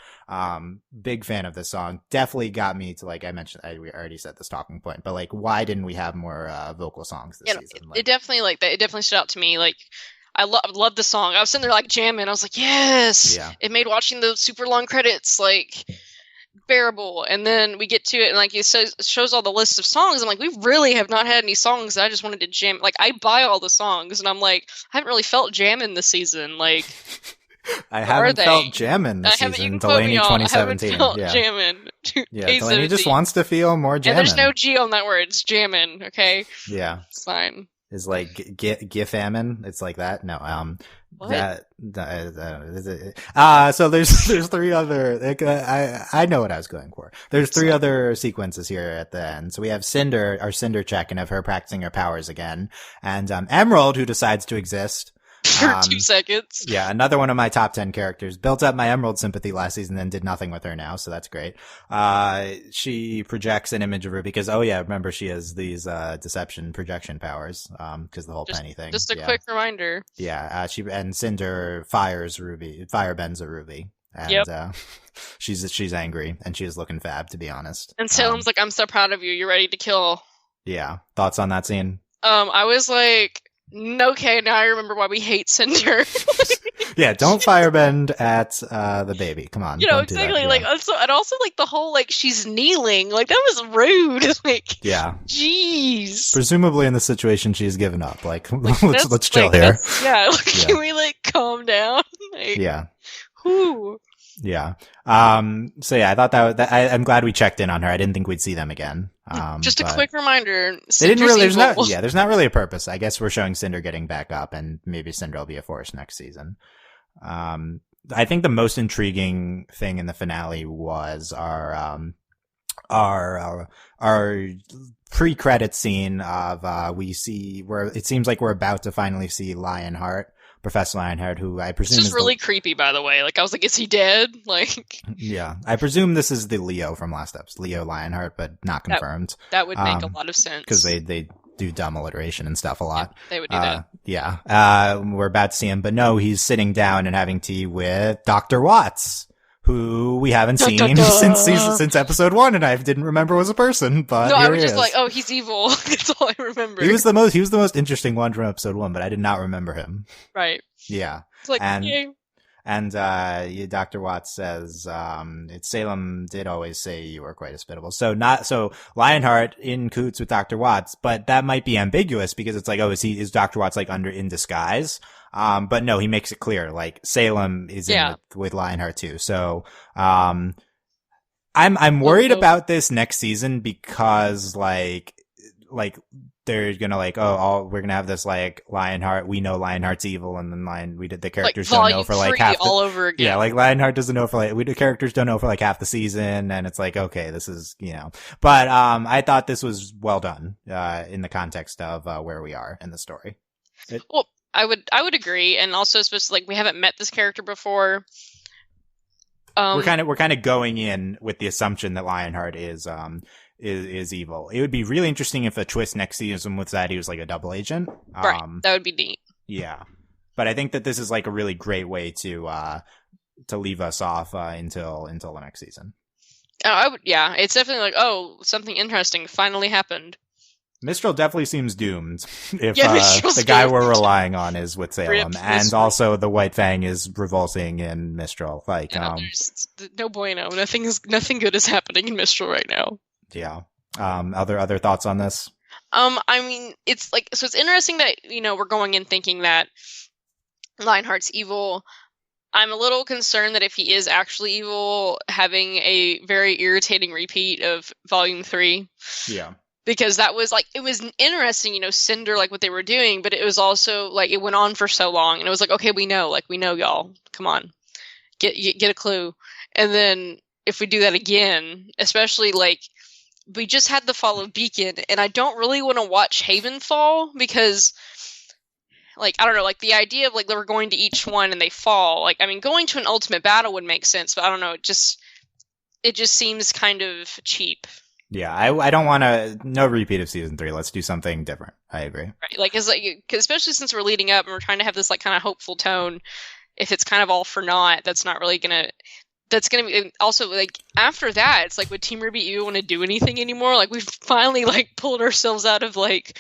big fan of this song. Definitely got me to, like I mentioned, we already said this talking point. But like, why didn't we have more vocal songs this season? Like, it definitely stood out to me. Like, I love the song. I was sitting there like jamming. I was like, yes! Yeah. It made watching the super long credits like bearable. And then we get to it, and like it shows all the list of songs. I'm like, we really have not had any songs that I just wanted to jam. Like, I buy all the songs, and I'm like, I haven't really felt jamming this season. Like, I haven't felt jamming this season. Delaney 2017. Yeah. Jamming. Yeah, Delaney just wants to feel more jamming. And there's no G on that word. It's jamming. Okay. Yeah. It's fine. Is like GIF-ammon. It's like that. No, what? So there's 3 other, like, I know what I was going for. There's 3 other sequences here at the end. So we have Cinder, our Cinder check, and of her practicing her powers again. And, Emerald, who decides to exist. For 2 seconds. Yeah, another one of my top 10 characters. Built up my Emerald sympathy last season and did nothing with her now, so that's great. She projects an image of her because, remember she has these, deception projection powers, cause the whole penny thing. Just a quick reminder. Yeah, and Cinder firebends a Ruby. And, she's angry and she is looking fab, to be honest. And Salem's like, I'm so proud of you. You're ready to kill. Yeah. Thoughts on that scene? I was like, okay, now I remember why we hate Cinder. Yeah, don't firebend at the baby. Come on. Exactly. Like, also like the whole like she's kneeling. Like, that was rude. Like, yeah. Jeez. Presumably in the situation she's given up. Like let's chill here. Can we like calm down? Like, yeah. Whew. Yeah. So yeah, I thought I'm glad we checked in on her. I didn't think we'd see them again. Just a quick reminder. They didn't really, there's not really a purpose. I guess we're showing Cinder getting back up, and maybe Cinder will be a force next season. I think the most intriguing thing in the finale was our pre-credit scene of, where it seems like we're about to finally see Lionheart. Professor Lionheart, who I presume is really creepy, by the way. Like, I was like, is he dead? Like, yeah, I presume this is the Leo from last episode, Leo Lionheart, but not confirmed. That would make a lot of sense because they do dumb alliteration and stuff a lot. Yeah, they would do that. Yeah, we're about to see him, but no, he's sitting down and having tea with Dr. Watts, who we haven't seen since episode 1, and I didn't remember was a person. But no, I was just like, oh, he's evil. That's all I remember. He was the most interesting one from episode 1, but I did not remember him. Right. Yeah. It's like, and Dr. Watts says, Salem did always say you were quite hospitable. So Lionheart in coots with Dr. Watts, but that might be ambiguous because it's like, oh, is Dr. Watts like in disguise? But no, he makes it clear, like, Salem is in with Lionheart too. So, I'm worried about this next season because like they're gonna like, we're gonna have this like Lionheart. We know Lionheart's evil, and then the characters like don't know for like half all over again. Yeah, like Lionheart doesn't know for like the characters don't know for like half the season, and it's like, okay, this is But I thought this was well done in the context of where we are in the story. Well, I would agree, and also especially like we haven't met this character before. We're kind of going in with the assumption that Lionheart is evil. It would be really interesting if a twist next season was that he was like a double agent. Right, that would be neat. Yeah, but I think that this is like a really great way to leave us off until the next season. It's definitely like, something interesting finally happened. Mistral definitely seems doomed if the guy we're relying on is with Salem, and also the White Fang is revolting in Mistral. Like, there's no bueno. Nothing good is happening in Mistral right now. Yeah. Other thoughts on this? I mean, it's like, so it's interesting that, we're going in thinking that Lionheart's evil. I'm a little concerned that if he is actually evil, having a very irritating repeat of Volume 3. Yeah. Because that was like, it was interesting, Cinder, like what they were doing, but it was also like, it went on for so long, and it was like, okay, we know y'all, come on, get a clue. And then if we do that again, especially like, we just had the fall of Beacon, and I don't really want to watch Haven fall, because like, I don't know, like the idea of like, they were going to each one and they fall, like, I mean, going to an ultimate battle would make sense, but I don't know, it just seems kind of cheap. Yeah, I don't want no repeat of season 3. Let's do something different. I agree. Right, like, cause especially since we're leading up and we're trying to have this like kind of hopeful tone, if it's kind of all for naught, that's gonna be also like, after that, it's like, would Team RWBY even want to do anything anymore? Like, we've finally like pulled ourselves out of like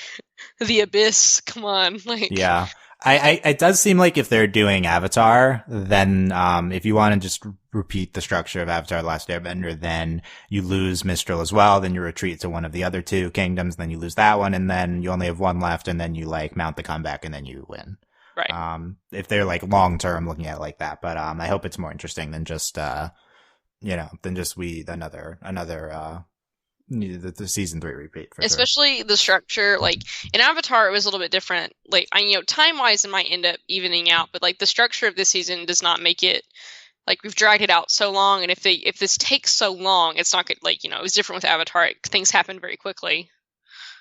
the abyss. Come on, like. Yeah. It does seem like if they're doing Avatar, then if you want to just repeat the structure of Avatar: The Last Airbender, then you lose Mistral as well, then you retreat to one of the other two kingdoms, then you lose that one, and then you only have one left, and then you like mount the comeback, and then you win. Right. If they're like long term looking at it like that, but I hope it's more interesting than just the season 3 repeat, for especially sure. The structure, like in Avatar it was a little bit different, like time wise it might end up evening out, but like the structure of this season does not make it, like, we've dragged it out so long, and if this takes so long, it's not good. Like, it was different with Avatar, things happen very quickly.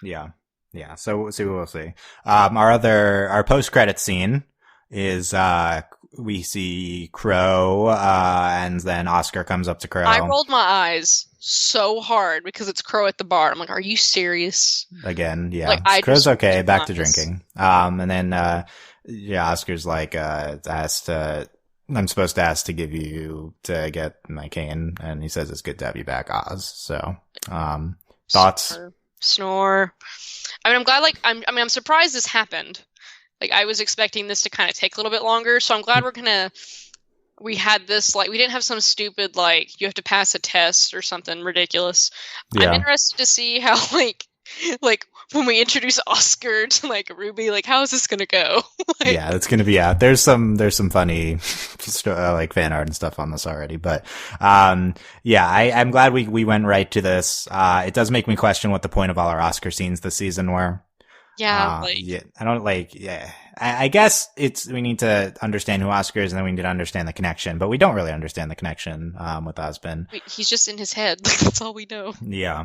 So we'll see. Our post-credit scene is we see Crow, and then Oscar comes up to Crow. I rolled my eyes so hard because it's Crow at the bar. I'm like, are you serious? Again, yeah. Like, Crow's okay, back to drinking. And then Oscar's like, I'm supposed to ask to give you to get my cane, and he says it's good to have you back, Oz. So, thoughts? Snore. I mean, I'm glad. Like, I'm surprised this happened. Like, I was expecting this to kind of take a little bit longer, so I'm glad we had this, like, we didn't have some stupid, like, you have to pass a test or something ridiculous. Yeah. I'm interested to see how, like when we introduce Oscar to like RWBY, like, how is this gonna go? Like, yeah, it's gonna be there's some funny like fan art and stuff on this already, but I'm glad we went right to this. It does make me question what the point of all our Oscar scenes this season were. I guess we need to understand who Oscar is, and then we need to understand the connection, but we don't really understand the connection with Osbin. He's just in his head. That's all we know. Yeah.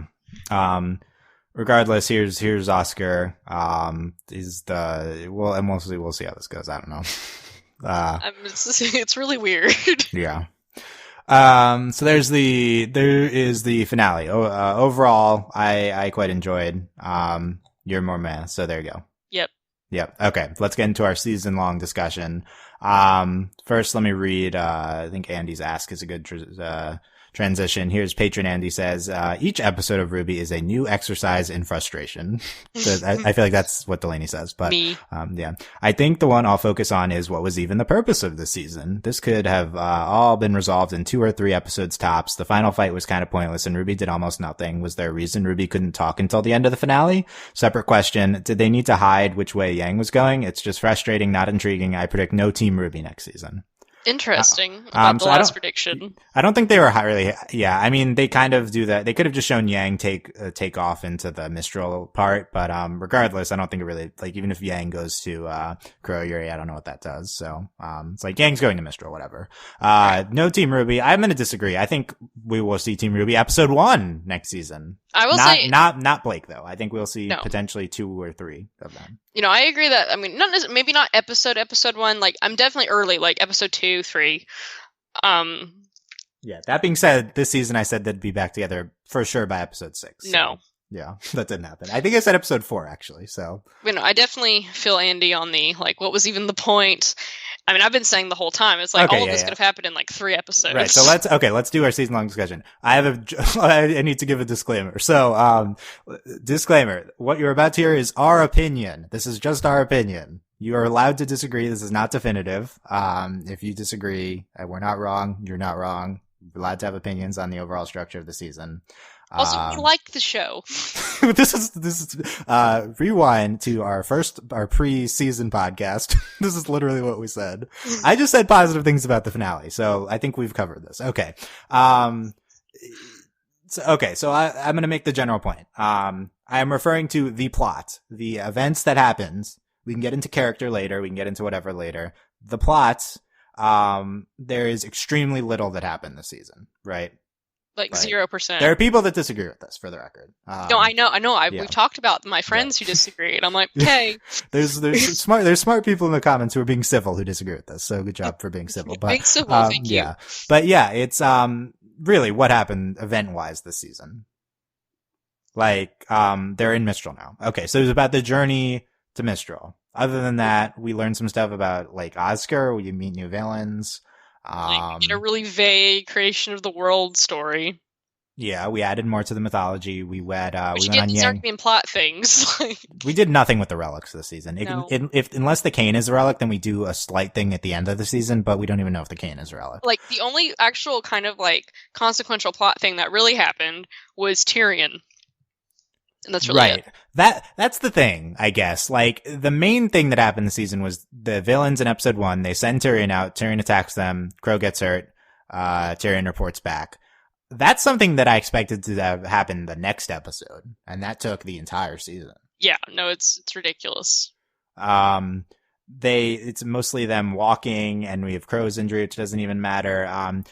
Regardless, here's Oscar. And we'll see how this goes. I don't know. It's really weird. Yeah. So there is the finale. Overall, I quite enjoyed. You're more meh, so there you go. Yep. Okay, let's get into our season-long discussion. First, let me read, I think Andy's ask is a good transition. Here's patron Andy says, each episode of RWBY is a new exercise in frustration. So I feel like that's what Delaney says, but yeah. I think the one I'll focus on is what was even the purpose of this season. This could have all been resolved in 2 or 3 episodes tops. The final fight was kind of pointless and RWBY did almost nothing. Was there a reason RWBY couldn't talk until the end of the finale? Separate question. Did they need to hide which way Yang was going? It's just frustrating, not intriguing. I predict no Team RWBY next season. Interesting about the last prediction. I don't think they were really. Yeah, I mean, they kind of do that. They could have just shown Yang take off into the Mistral part, but regardless, I don't think it really, like, even if Yang goes to Kuro Yuri, I don't know what that does. So it's like Yang's going to Mistral, whatever. No Team RWBY. I'm going to disagree. I think we will see Team RWBY episode 1 next season. I will say not Blake though. I think we'll see potentially 2 or 3 of them. I agree that, I mean, maybe not episode 1. Like, I'm definitely early, like episode 2, 3. Yeah. That being said, this season I said they'd be back together for sure by episode 6. So, no. Yeah, that didn't happen. I think I said episode 4 actually. So. I definitely feel Andy on the, like, what was even the point? I mean, I've been saying the whole time. It's like all of this could have happened in like 3 episodes. Right. So let's do our season-long discussion. I need to give a disclaimer. So, disclaimer. What you're about to hear is our opinion. This is just our opinion. You are allowed to disagree. This is not definitive. If you disagree, we're not wrong. You're not wrong. We're allowed to have opinions on the overall structure of the season. Also, we like the show. This is rewind to our pre-season podcast. This is literally what we said. I just said positive things about the finale, so I think we've covered this. Okay. So I'm going to make the general point. I am referring to the plot, the events that happens. We can get into character later. We can get into whatever later. The plot, there is extremely little that happened this season, right? Like 0%. There are people that disagree with this, for the record. No, I know. We've talked about my friends who disagree, and I'm like, okay. There's smart people in the comments who are being civil who disagree with this. So good job for being civil. But being civil, thank you. Yeah, but yeah, it's really what happened event-wise this season. Like they're in Mistral now. Okay, so it was about the journey to Mistral. Other than that, we learned some stuff about like Oscar. We meet new villains. In a really vague creation of the world story. Yeah, we added more to the mythology. We went on Yang. Being plot things. We did nothing with the relics this season. No. Unless the cane is a relic, then we do a slight thing at the end of the season, but we don't even know if the cane is a relic. Like, the only actual kind of like consequential plot thing that really happened was Tyrion. And that's really right. it. That's the thing, I guess. Like, the main thing that happened this season was the villains in episode 1. They send Tyrion out. Tyrion attacks them. Crow gets hurt. Tyrion reports back. That's something that I expected to have happen the next episode, and that took the entire season. Yeah, no, it's ridiculous. It's mostly them walking, and we have Crow's injury, which doesn't even matter.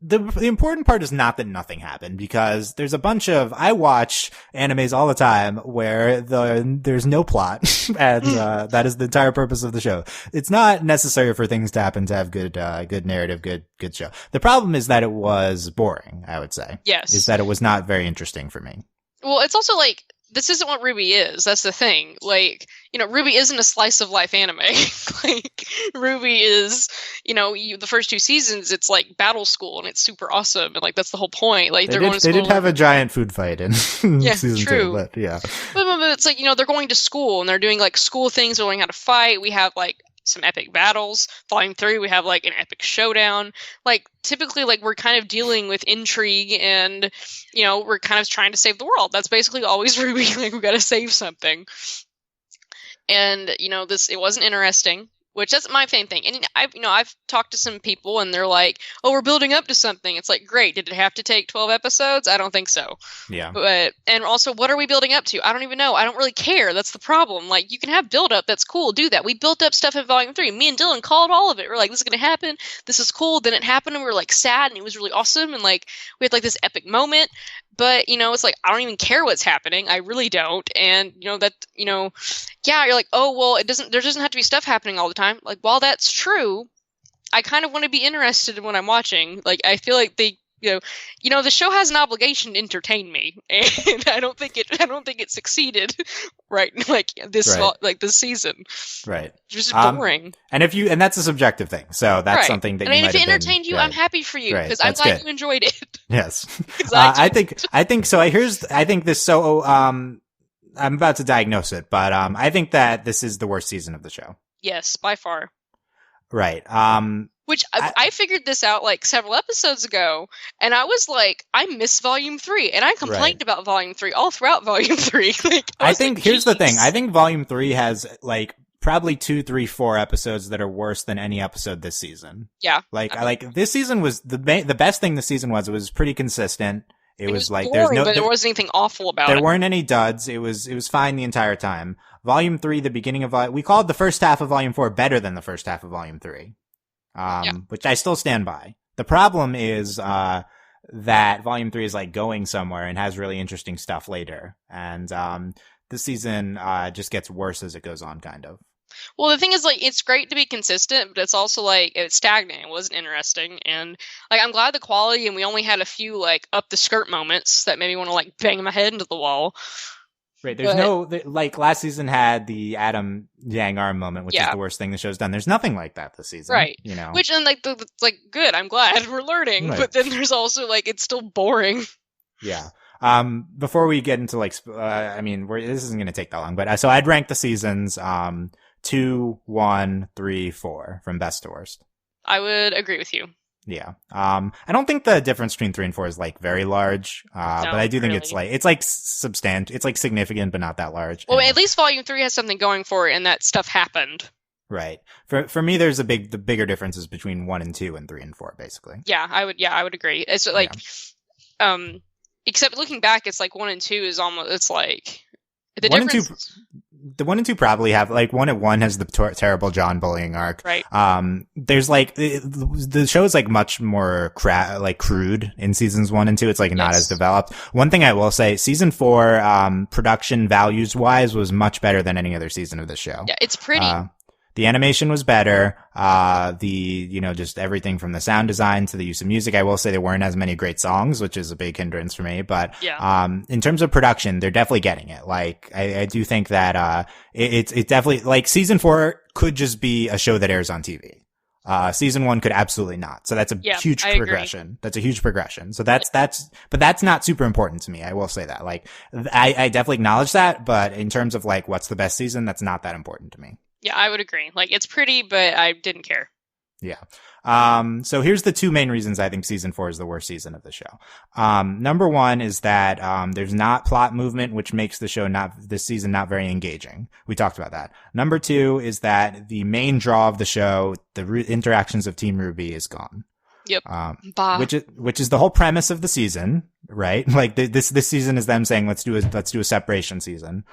The important part is not that nothing happened, because there's a bunch of, I watch animes all the time where there's no plot and, that is the entire purpose of the show. It's not necessary for things to happen to have good narrative, good show. The problem is that it was boring, I would say. Yes. Is that it was not very interesting for me. Well, it's also like, this isn't what RWBY is. That's the thing. Like, RWBY isn't a slice of life anime. Like, RWBY is, the first 2 seasons, it's like battle school, and it's super awesome, and like that's the whole point. Like, they're going to school. They did have a giant food fight in season true. 2, but yeah. But it's like, they're going to school, and they're doing like school things. They're learning how to fight. We have like some epic battles. Volume 3, we have like an epic showdown. Like, typically, like, we're kind of dealing with intrigue, and we're kind of trying to save the world. That's basically always RWBY. Like, we got to save something. And it wasn't interesting, which that's my main thing. And I've talked to some people, and they're like, "Oh, we're building up to something." It's like, great. Did it have to take 12 episodes? I don't think so. Yeah. And also, what are we building up to? I don't even know. I don't really care. That's the problem. Like, you can have build up. That's cool. Do that. We built up stuff in Volume 3. Me and Dylan called all of it. We're like, this is going to happen. This is cool. Then it happened, and we were like sad, and it was really awesome. And like, we had like this epic moment. But, it's like, I don't even care what's happening. I really don't. And, you're like, oh, well, there doesn't have to be stuff happening all the time. Like, while that's true, I kind of want to be interested in what I'm watching. Like, I feel like they, the show has an obligation to entertain me, and I don't think it succeeded, right? Like this, right. Like this season, right? Just boring. And that's a subjective thing, so that's right. Something that. And if it entertained you, right. I'm happy for you, because I'm glad you enjoyed it. Yes, I think so. I think this. So, I'm about to diagnose it, but I think that this is the worst season of the show. Yes, by far. Right. Which I figured this out like several episodes ago, and I was like, I miss Volume 3, and I complained about Volume 3 all throughout Volume 3. Like, I think here's the thing. I think Volume 3 has like probably 2, 3, 4 episodes that are worse than any episode this season. Yeah. Like this season was the best thing this season was. It was pretty consistent. It was like boring, but there wasn't anything awful about it. There weren't any duds. It was fine the entire time. Volume 3, the beginning of we called the first half of Volume 4 better than the first half of Volume 3. Which I still stand by. The problem is that Volume 3 is like going somewhere and has really interesting stuff later. And this season just gets worse as it goes on, kind of. Well, the thing is, like, it's great to be consistent, but it's also, like, it's stagnant. It wasn't interesting. And, like, I'm glad the quality, and we only had a few, like, up-the-skirt moments that made me want to, like, bang my head into the wall. Right, there's like, last season had the Adam Yang arm moment, which is the worst thing the show's done. There's nothing like that this season. Right. You know? Which, and, like, like, good, I'm glad we're learning. Right. But then there's also, like, it's still boring. Yeah. Before we get into, like, this isn't going to take that long, but so I'd rank the seasons, 2, 1, 3, 4 from best to worst. I would agree with you. Yeah. I don't think the difference between 3 and 4 is like very large. No, but I do think really. it's like substantial. It's like significant, but not that large. Well, at least Volume 3 has something going for it, and that stuff happened. Right. For me, there's the bigger differences between 1 and 2 and 3 and 4, basically. Yeah, I would agree. It's like, except looking back, it's like 1 and 2 is almost, it's like, the 1 difference. And 2, the 1 and 2 probably have, like, 1 and 1 has the terrible John bullying arc. Right. There's like, the show is like much more crude in seasons 1 and 2. It's like not as developed. One thing I will say, season 4, production values wise was much better than any other season of the show. Yeah, it's pretty. The animation was better. Just everything from the sound design to the use of music. I will say there weren't as many great songs, which is a big hindrance for me. But, in terms of production, they're definitely getting it. Like, I do think that, it's definitely, like, season 4 could just be a show that airs on TV. Season 1 could absolutely not. So that's a huge progression. Agree. That's a huge progression. So but that's not super important to me. I will say that. Like, I definitely acknowledge that, but in terms of, like, what's the best season, that's not that important to me. Yeah, I would agree. Like, it's pretty, but I didn't care. Yeah. So here's the 2 main reasons I think season 4 is the worst season of the show. Number 1 is that, there's not plot movement, which makes the show this season not very engaging. We talked about that. Number 2 is that the main draw of the show, the interactions of Team RWBY, is gone. Yep. Which is the whole premise of the season, right? Like, this season is them saying, let's do a separation season.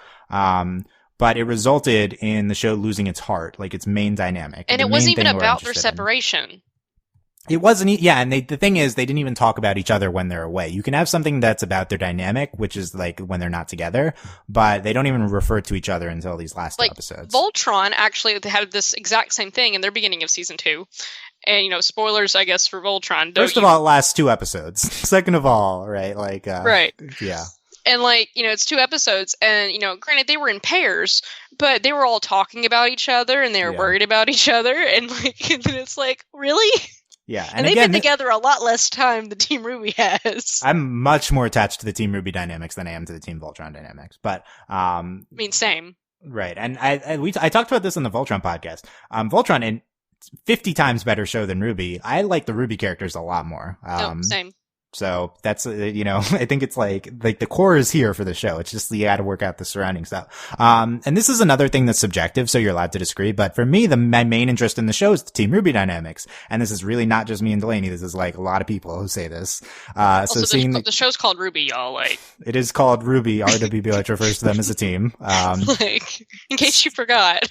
But it resulted in the show losing its heart, like its main dynamic. And it wasn't even about their separation. It wasn't, and the thing is, they didn't even talk about each other when they're away. You can have something that's about their dynamic, which is like when they're not together, but they don't even refer to each other until these last 2 episodes. Voltron actually had this exact same thing in their beginning of season 2. And, spoilers, I guess, for Voltron. First of all, it lasts 2 episodes. Second of all, right, like, right. Yeah. And, like, it's 2 episodes, and, granted, they were in pairs, but they were all talking about each other, and they were worried about each other, and, like, and then it's like, really? Yeah. And they've been together a lot less time than Team RWBY has. I'm much more attached to the Team RWBY dynamics than I am to the Team Voltron dynamics, but, I mean, same. Right. And I talked about this in the Voltron podcast. Voltron, in 50 times better show than RWBY. I like the RWBY characters a lot more. Same. So that's, I think it's like the core is here for the show. It's just, you gotta work out the surrounding stuff. And this is another thing that's subjective, so you're allowed to disagree. But for me, my main interest in the show is the Team RWBY dynamics. And this is really not just me and Delaney. This is like a lot of people who say this. Also, the show's called RWBY, y'all. Like, it is called RWBY, RWBY, which refers to them as a team. Like, in case you forgot.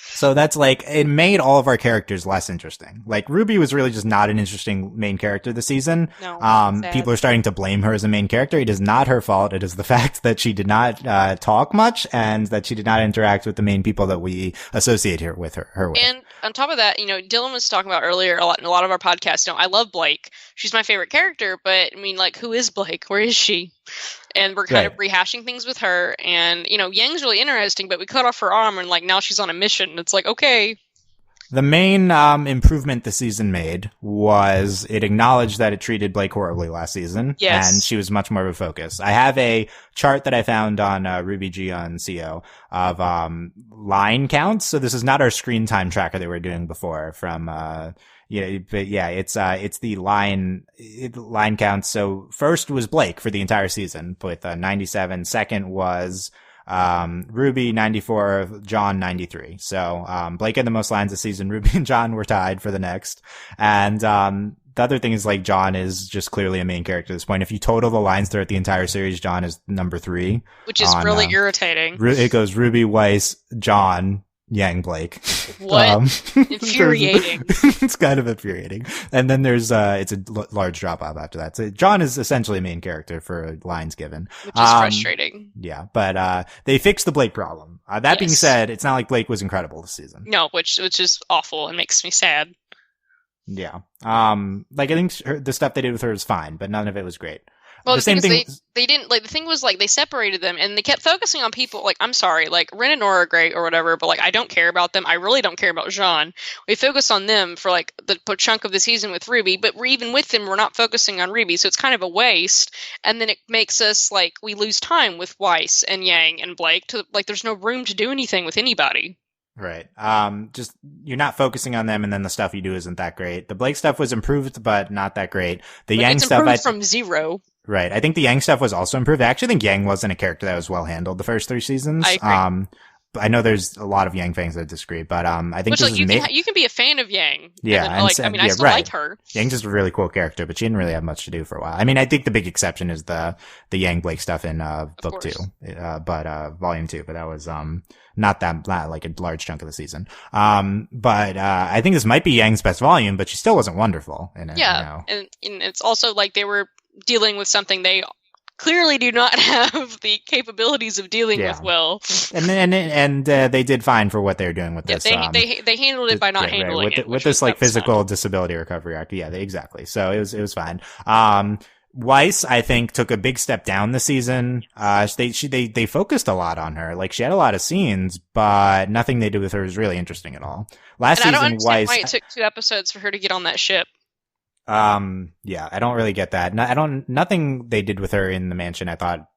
So that's like, it made all of our characters less interesting. Like, RWBY was really just not an interesting main character this season. No, people are starting to blame her as a main character. It is not her fault. It is the fact that she did not talk much and that she did not interact with the main people that we associate her with. And on top of that, Dylan was talking about earlier in a lot of our podcasts. I love Blake. She's my favorite character, but I mean, like, who is Blake? Where is she? And we're kind of rehashing things with her. And, Yang's really interesting, but we cut off her arm and, like, now she's on a mission. It's like, okay. The main improvement the season made was it acknowledged that it treated Blake horribly last season. Yes. And she was much more of a focus. I have a chart that I found on RWBY on CO of line counts. So this is not our screen time tracker that we were doing before from it's the line count. So first was Blake for the entire season with 97. Second was RWBY 94, John 93. So, Blake had the most lines this season. RWBY and John were tied for the next. And, the other thing is like John is just clearly a main character at this point. If you total the lines throughout the entire series, John is number 3. Which is really irritating. It goes RWBY, Weiss, John, Yang, Blake. What? Infuriating. It's kind of infuriating. And then there's, it's a large drop off after that. So John is essentially a main character for lines given. Which is frustrating. Yeah, but, they fixed the Blake problem. That being said, it's not like Blake was incredible this season. No, which is awful and makes me sad. Yeah. Like I think the stuff they did with her is fine, but none of it was great. Well, the same thing they didn't like. The thing was like they separated them and they kept focusing on people. Like I'm sorry, like Ren and Nora are great or whatever, but like I don't care about them. I really don't care about Jean. We focus on them for like the chunk of the season with RWBY, but we're even with them, we're not focusing on RWBY, so it's kind of a waste. And then it makes us like we lose time with Weiss and Yang and Blake to like there's no room to do anything with anybody. Right. Just you're not focusing on them, and then the stuff you do isn't that great. The Blake stuff was improved, but not that great. The Yang stuff from 0. Right. I think the Yang stuff was also improved. I actually think Yang wasn't a character that was well handled the first 3 seasons. I agree. But I know there's a lot of Yang fans that disagree, but I think like you can be a fan of Yang. Yeah, then, I still like her. Yang's just a really cool character, but she didn't really have much to do for a while. I mean, I think the big exception is the Yang Blake stuff in book 2, volume 2, but that was not like a large chunk of the season. But I think this might be Yang's best volume, but she still wasn't wonderful in it. Yeah, and it's also like they were dealing with something they clearly do not have the capabilities of dealing with well. And they did fine for what they were doing with this. They handled it by not handling it. With this like physical disability recovery act. Yeah, exactly. So it was fine. Weiss, I think, took a big step down this season. They focused a lot on her. Like she had a lot of scenes, but nothing they did with her was really interesting at all. Last season, I don't understand Weiss, why it took 2 episodes for her to get on that ship. Yeah, I don't really get that. Nothing they did with her in the mansion I thought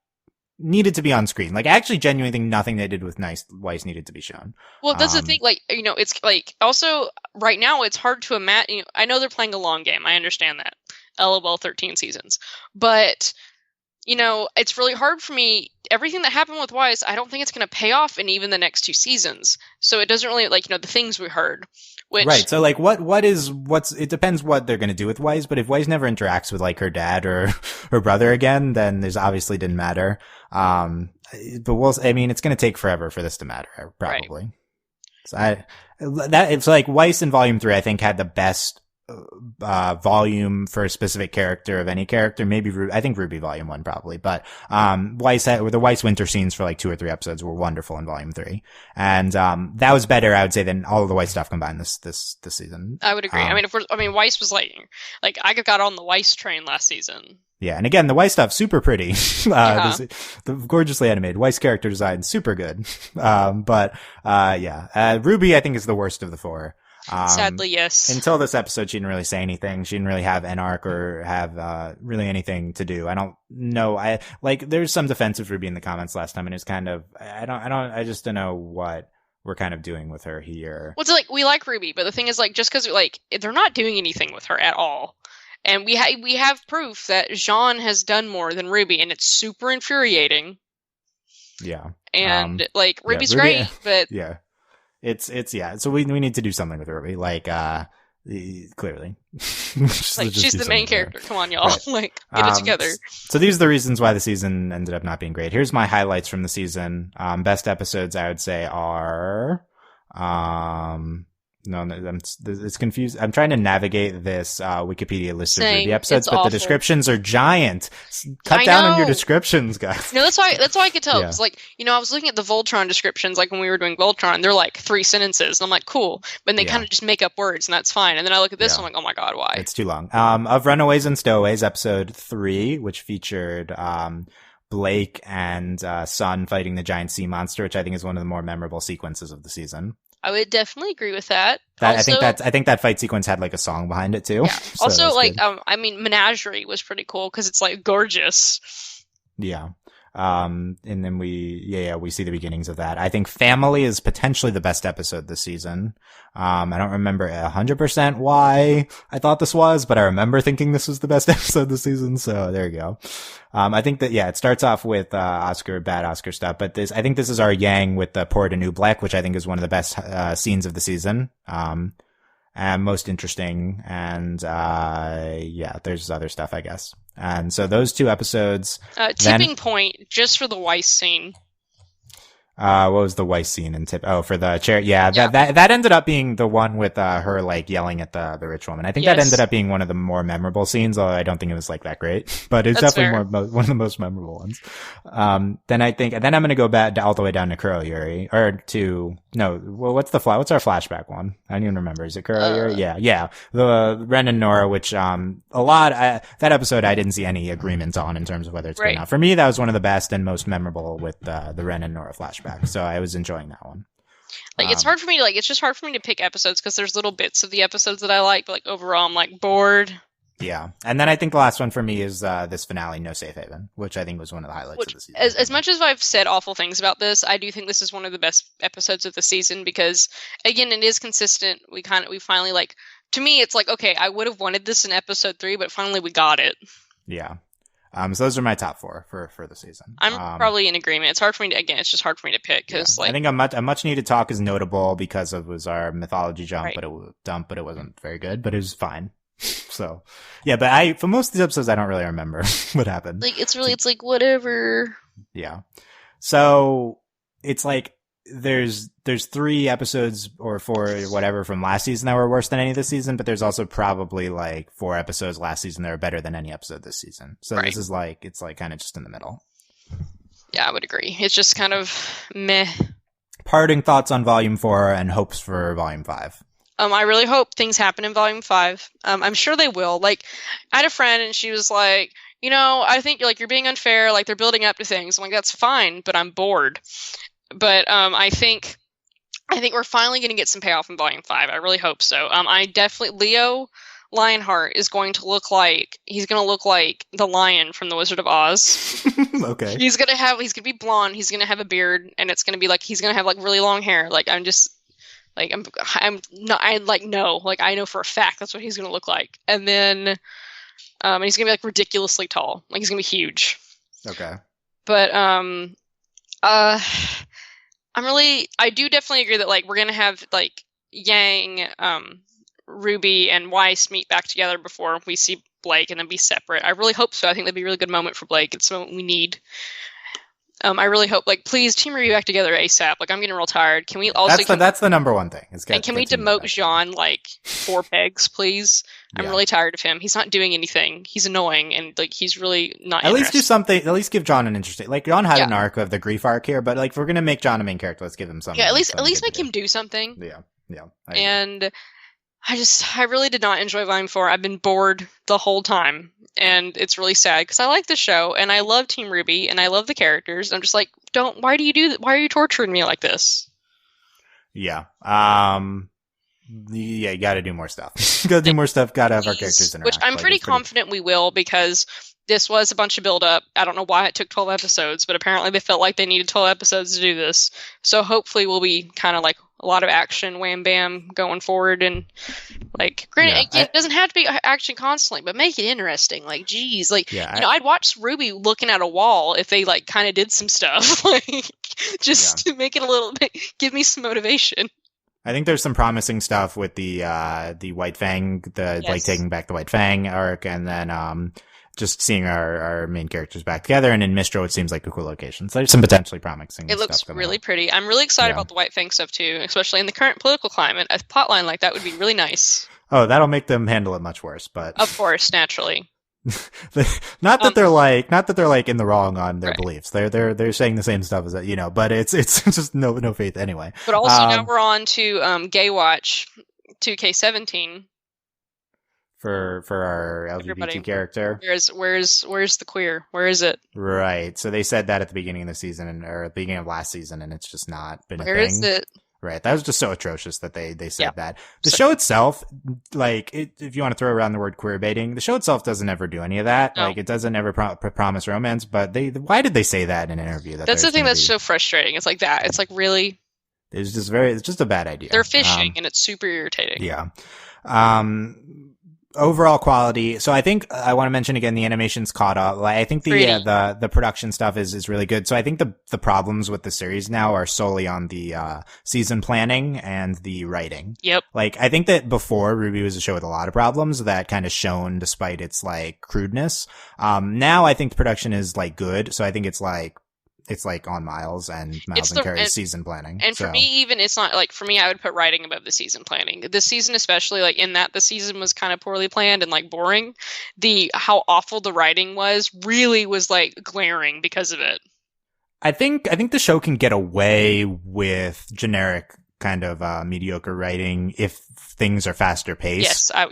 needed to be on screen. Like, I actually genuinely think nothing they did with Weiss needed to be shown. Well, that's the thing, like, it's like, also, right now, it's hard to imagine, I know they're playing a long game, I understand that. LOL 13 seasons. But, it's really hard for me, everything that happened with Weiss, I don't think it's going to pay off in even the next 2 seasons. So it doesn't really, like, the things we heard. Right. So like it depends what they're going to do with Weiss, but if Weiss never interacts with like her dad or her brother again, then there's obviously didn't matter. But it's going to take forever for this to matter, probably. Right. So it's like Weiss in volume 3, I think had the best volume for a specific character of any character. Maybe I think RWBY volume 1 probably, but the Weiss winter scenes for like 2 or 3 episodes were wonderful in volume 3, and that was better, I would say, than all of the Weiss stuff combined this season. I would agree. Weiss was like I got on the Weiss train last season. Yeah, and again, the Weiss stuff super pretty, the gorgeously animated Weiss character design super good, RWBY I think is the worst of the 4. Sadly, yes. Until this episode, she didn't really say anything. She didn't really have an arc or have really anything to do. I don't know. There's some defense of RWBY in the comments last time, and it's kind of I just don't know what we're kind of doing with her here. Well, it's like we like RWBY, but the thing is, like, just because like they're not doing anything with her at all, and we have proof that Jean has done more than RWBY, and it's super infuriating. Yeah, and RWBY's great, but yeah. It's so we need to do something with RWBY, like clearly. She's the main character. Come on, y'all. Right. Get it together. So these are the reasons why the season ended up not being great. Here's my highlights from the season. Best episodes I would say are no, it's confused. I'm trying to navigate this Wikipedia list of RWBY episodes, but the descriptions are giant. Cut down on your descriptions, guys. No, that's why I could tell. It's like, I was looking at the Voltron descriptions, like when we were doing Voltron, they're like 3 sentences, and I'm like, cool, but they kind of just make up words, and that's fine. And then I look at this, and I'm like, oh my god, why? It's too long. Of Runaways and Stowaways, episode 3, which featured Blake and Sun fighting the giant sea monster, which I think is one of the more memorable sequences of the season. I would definitely agree with that. I think that fight sequence had like a song behind it too. Yeah. So also, Menagerie was pretty cool because it's like gorgeous. Yeah. And then we see the beginnings of that. I think Family is potentially the best episode this season. I don't remember 100% why I thought this was, but I remember thinking this was the best episode this season. So there you go. I think that, it starts off with, bad Oscar stuff, but I think this is our Yang with the Pour de New Black, which I think is one of the best, scenes of the season. And most interesting. And, there's other stuff, I guess. And so those two episodes. Tipping point, just for the Weiss scene. What was the Weiss scene in for the chair? Yeah, that ended up being the one with, her, like, yelling at the rich woman. I think that ended up being one of the more memorable scenes, although I don't think it was, like, that great. But it's definitely one of the most memorable ones. Then I'm gonna go back all the way down to Kuroyuri, what's our flashback one? I don't even remember. Is it Kuroyuri? Yeah. The Ren and Nora, which, that episode I didn't see any agreements on in terms of whether it's good or not. For me, that was one of the best and most memorable with, the Ren and Nora flashback. So I was enjoying that one. Like, it's hard for me to, it's just hard for me to pick episodes because there's little bits of the episodes that I like, but, like, overall I'm, like, bored. Yeah. And then I think the last one for me is, this finale, No Safe Haven, which I think was one of the highlights of the season. As much as I've said awful things about this, I do think this is one of the best episodes of the season because, again, it is consistent. We finally, like, to me, it's like, okay, I would have wanted this in episode 3, but finally we got it. Yeah. So those are my top 4 for the season. I'm probably in agreement. It's hard for me to, it's just hard for me to pick because I think a much needed talk is notable because it was our mythology jump, but it wasn't very good, but it was fine. So, yeah, but for most of these episodes, I don't really remember what happened. Like, it's like whatever. Yeah. So it's like, there's 3 episodes or 4 whatever from last season that were worse than any this season, but there's also probably like 4 episodes last season that are better than any episode this season. So This is like, it's like kind of just in the middle. Yeah, I would agree. It's just kind of meh. Parting thoughts on Volume 4 and hopes for Volume 5. I really hope things happen in Volume 5. I'm sure they will. Like, I had a friend and she was like, I think you're being unfair. Like, they're building up to things. I'm like, that's fine, but I'm bored. But I think we're finally going to get some payoff in Volume 5. I really hope so. Leo Lionheart is going to look like the lion from The Wizard of Oz. Okay. He's going to be blonde. He's going to have a beard, and it's going to be like he's going to have like really long hair. Like I'm just like I'm not. I like no. Like I know for a fact that's what he's going to look like. And then and he's going to be like ridiculously tall. Like he's going to be huge. Okay. But I do definitely agree that like we're gonna have like Yang, Ruby, and Weiss meet back together before we see Blake and then be separate. I really hope so. I think that'd be a really good moment for Blake. It's what we need. I really hope, like, please, Team Ruby back together ASAP. Like, I'm getting real tired. Can we also... That's the number one thing. Can we demote Jean, like, 4 pegs, please? I'm really tired of him. He's not doing anything. He's annoying, and, like, he's really not At least do something. At least give John an interesting... Like, John had an arc of the grief arc here, but, like, if we're gonna make John a main character, let's give him something. Yeah, at least make him do something. Yeah. And I really did not enjoy Volume 4. I've been bored the whole time. And it's really sad because I like the show and I love Team RWBY and I love the characters. I'm just like, why do you do that? Why are you torturing me like this? Yeah. You gotta do more stuff. Gotta do more stuff. Gotta have our characters interact. Which I'm pretty confident we will because this was a bunch of build up. I don't know why it took 12 episodes, but apparently they felt like they needed 12 episodes to do this. So hopefully we'll be kind of like a lot of action, wham bam, going forward. And like, granted, it doesn't have to be action constantly, but make it interesting. Like, geez, like, I'd watch RWBY looking at a wall if they like kind of did some stuff, like just to make it a little bit, give me some motivation. I think there's some promising stuff with the White Fang, like taking back the White Fang arc, and then just seeing our main characters back together. And in Mistro, it seems like a cool location. So there's some potentially promising stuff. It looks really pretty. I'm really excited about the White Fang stuff too, especially in the current political climate. A plotline like that would be really nice. Oh, that'll make them handle it much worse, but of course, naturally. not that they're like in the wrong on their beliefs. They're saying the same stuff as that, but it's just no faith anyway. But also now we're on to Gay Watch 2K17 for our LGBT character. Where's the queer? Where is it? Right. So they said that at the beginning of the season or at the beginning of last season, and it's just not been a thing. Where is it? Right. That was just so atrocious that they said Yeah. that. The show itself, like, if you want to throw around the word queer baiting, the show itself doesn't ever do any of that. No. Like, it doesn't ever promise romance, but why did they say that in an interview? That's the thing that's so frustrating. It's like that. It's like, really? It's just a bad idea. They're fishing, and it's super irritating. Yeah. Overall quality. So I think I want to mention again, the animation's caught up. Like, I think the production stuff is really good. So I think the problems with the series now are solely on the season planning and the writing. Yep. Like, I think that before RWBY was a show with a lot of problems that kind of shone despite its like crudeness. Now I think the production is like good. So I think it's like on Miles and Carey's season planning. And for me, even it's not like, for me, I would put writing above the season planning. This season, especially, like, in that the season was kind of poorly planned and like boring. How awful the writing was really was like glaring because of it. I think the show can get away with generic kind of mediocre writing if things are faster paced. Yes, I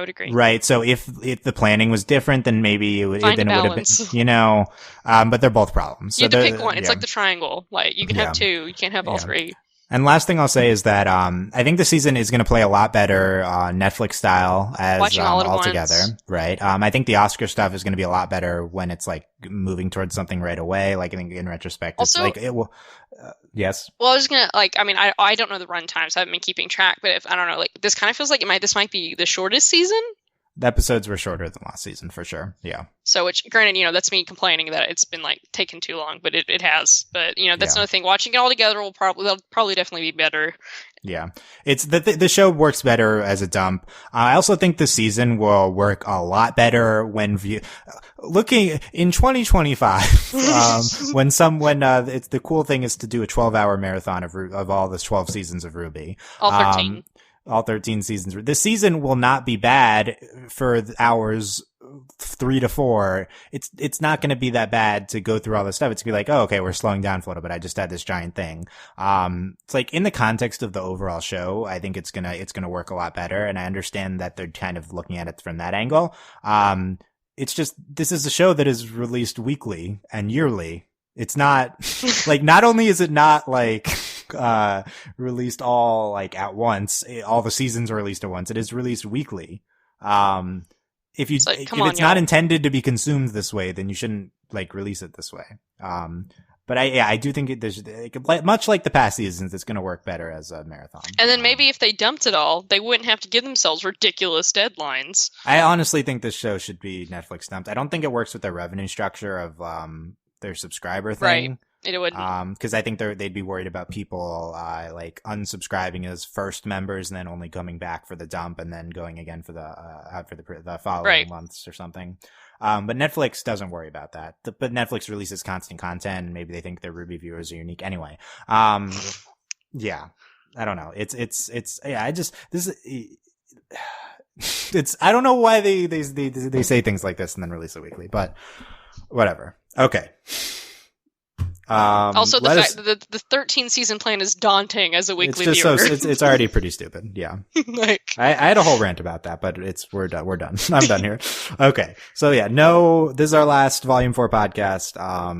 would agree. Right. So if the planning was different, then maybe it would have been, but they're both problems. You have to pick one. It's like the triangle. Like, you can have two. You can't have all three. And last thing I'll say is that I think the season is going to play a lot better Netflix style as all together, right? I think the Oscar stuff is going to be a lot better when it's like moving towards something right away. Like, I think in retrospect, it's like it will. Yes. Well, I was gonna I don't know the run times. I haven't been keeping track, but I don't know, like, this kind of feels like this might be the shortest season. The episodes were shorter than last season for sure. Yeah. So, which, granted, that's me complaining that it's been like taken too long, but it has. But that's another thing. Watching it all together they'll probably definitely be better. Yeah, it's the show works better as a dump. I also think the season will work a lot better when looking in 2025. When it's the cool thing is to do a 12-hour marathon of all the 12 seasons of RWBY. All 13. All 13 seasons. This season will not be bad for hours 3 to 4. It's not going to be that bad to go through all this stuff. It's going to be like, oh, okay, we're slowing down for a little bit. I just had this giant thing. It's like in the context of the overall show, I think it's going to work a lot better. And I understand that they're kind of looking at it from that angle. It's just, this is a show that is released weekly and yearly. It's not like, not only is it not like, released all like at once, all the seasons are released at once. It is released weekly. If it's not intended to be consumed this way, then you shouldn't like release it this way. But I do think there's much like the past seasons, it's going to work better as a marathon. And then maybe if they dumped it all, they wouldn't have to give themselves ridiculous deadlines. I honestly think this show should be Netflix dumped. I don't think it works with their revenue structure of their subscriber thing. Right. It wouldn't. Because I think they'd be worried about people like unsubscribing as first members and then only coming back for the dump and then going again for the following months or something. But Netflix doesn't worry about that. But Netflix releases constant content, and maybe they think their RWBY viewers are unique anyway. Yeah, I don't know. I don't know why they say things like this and then release it weekly, but whatever. Okay. Also, the fact that the 13 season plan is daunting as a weekly viewer. It's already pretty stupid. Yeah. I had a whole rant about that, but we're done. I'm done here. Okay. So yeah, this is our last Volume 4 podcast. I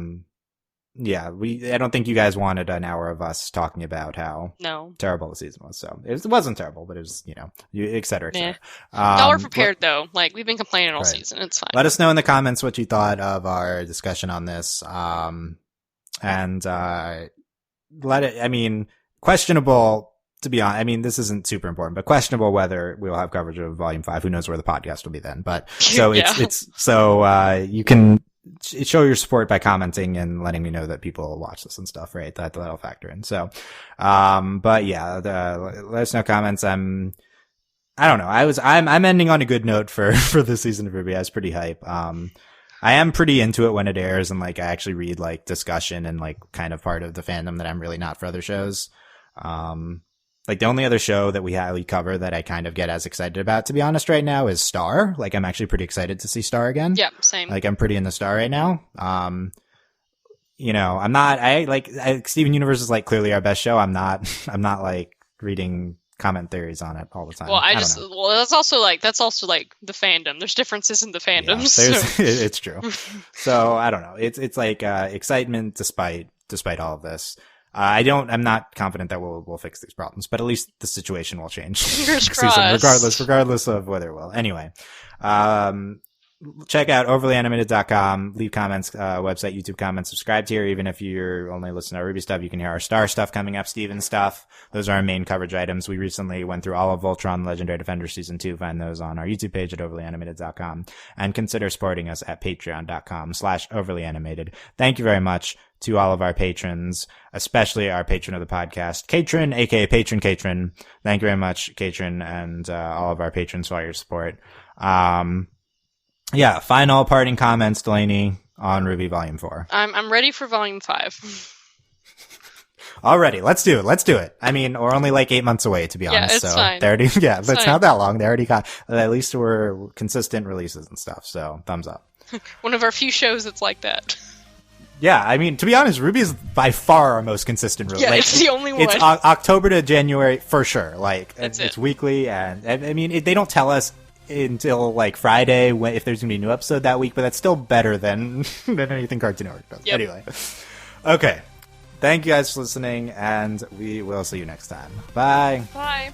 don't think you guys wanted an hour of us talking about how terrible the season was. So it wasn't terrible, but it was, et cetera, et cetera. Y'all were prepared though. Like, we've been complaining all season. It's fine. Let us know in the comments what you thought of our discussion on this. Questionable, to be honest. This isn't super important, but questionable whether we will have coverage of Volume 5. Who knows where the podcast will be then? But so you can show your support by commenting and letting me know that people watch this and stuff, right? That'll factor in. So, but yeah, let us know comments. I don't know. I'm ending on a good note for this season of RWBY. I was pretty hype. I am pretty into it when it airs, and like I actually read like discussion and like kind of part of the fandom that I'm really not for other shows. Like the only other show that we cover that I kind of get as excited about, to be honest, right now is Star. Like I'm actually pretty excited to see Star again. Yeah, same. Like I'm pretty into Star right now. Steven Universe is like clearly our best show. I'm not like reading comment theories on it all the time. Well, that's also like the fandom. There's differences in the fandoms. Yeah, it's true. So I don't know. It's like excitement despite all of this. I'm not confident that we'll fix these problems, but at least the situation will change. Fingers crossed. regardless of whether it will. Anyway, check out overlyanimated.com, leave comments, website, YouTube comments, subscribe here. Even if you're only listening to RWBY stuff, you can hear our Star stuff coming up, Steven stuff. Those are our main coverage items. We recently went through all of Voltron Legendary Defender Season 2. Find those on our YouTube page at overlyanimated.com, and consider supporting us at patreon.com/overlyanimated. Thank you very much to all of our patrons, especially our patron of the podcast, Katrin, aka Patron Katrin. Thank you very much, Katrin, and all of our patrons for all your support. Yeah, final parting comments, Delaney, on RWBY Volume 4. I'm ready for Volume 5. Already, let's do it. I mean, we're only like 8 months away, to be honest. It's so fine. It's not that long. They already got, at least we're consistent releases and stuff. So thumbs up. One of our few shows that's like that. Yeah, I mean, to be honest, RWBY is by far our most consistent release. Yeah, it's the only one. It's October to January for sure. Like, it's weekly, and I mean, they don't tell us until like Friday if there's gonna be a new episode that week, but that's still better than anything Cartoon Network does. Yep. Anyway, okay. Thank you guys for listening, and we will see you next time. Bye. Bye.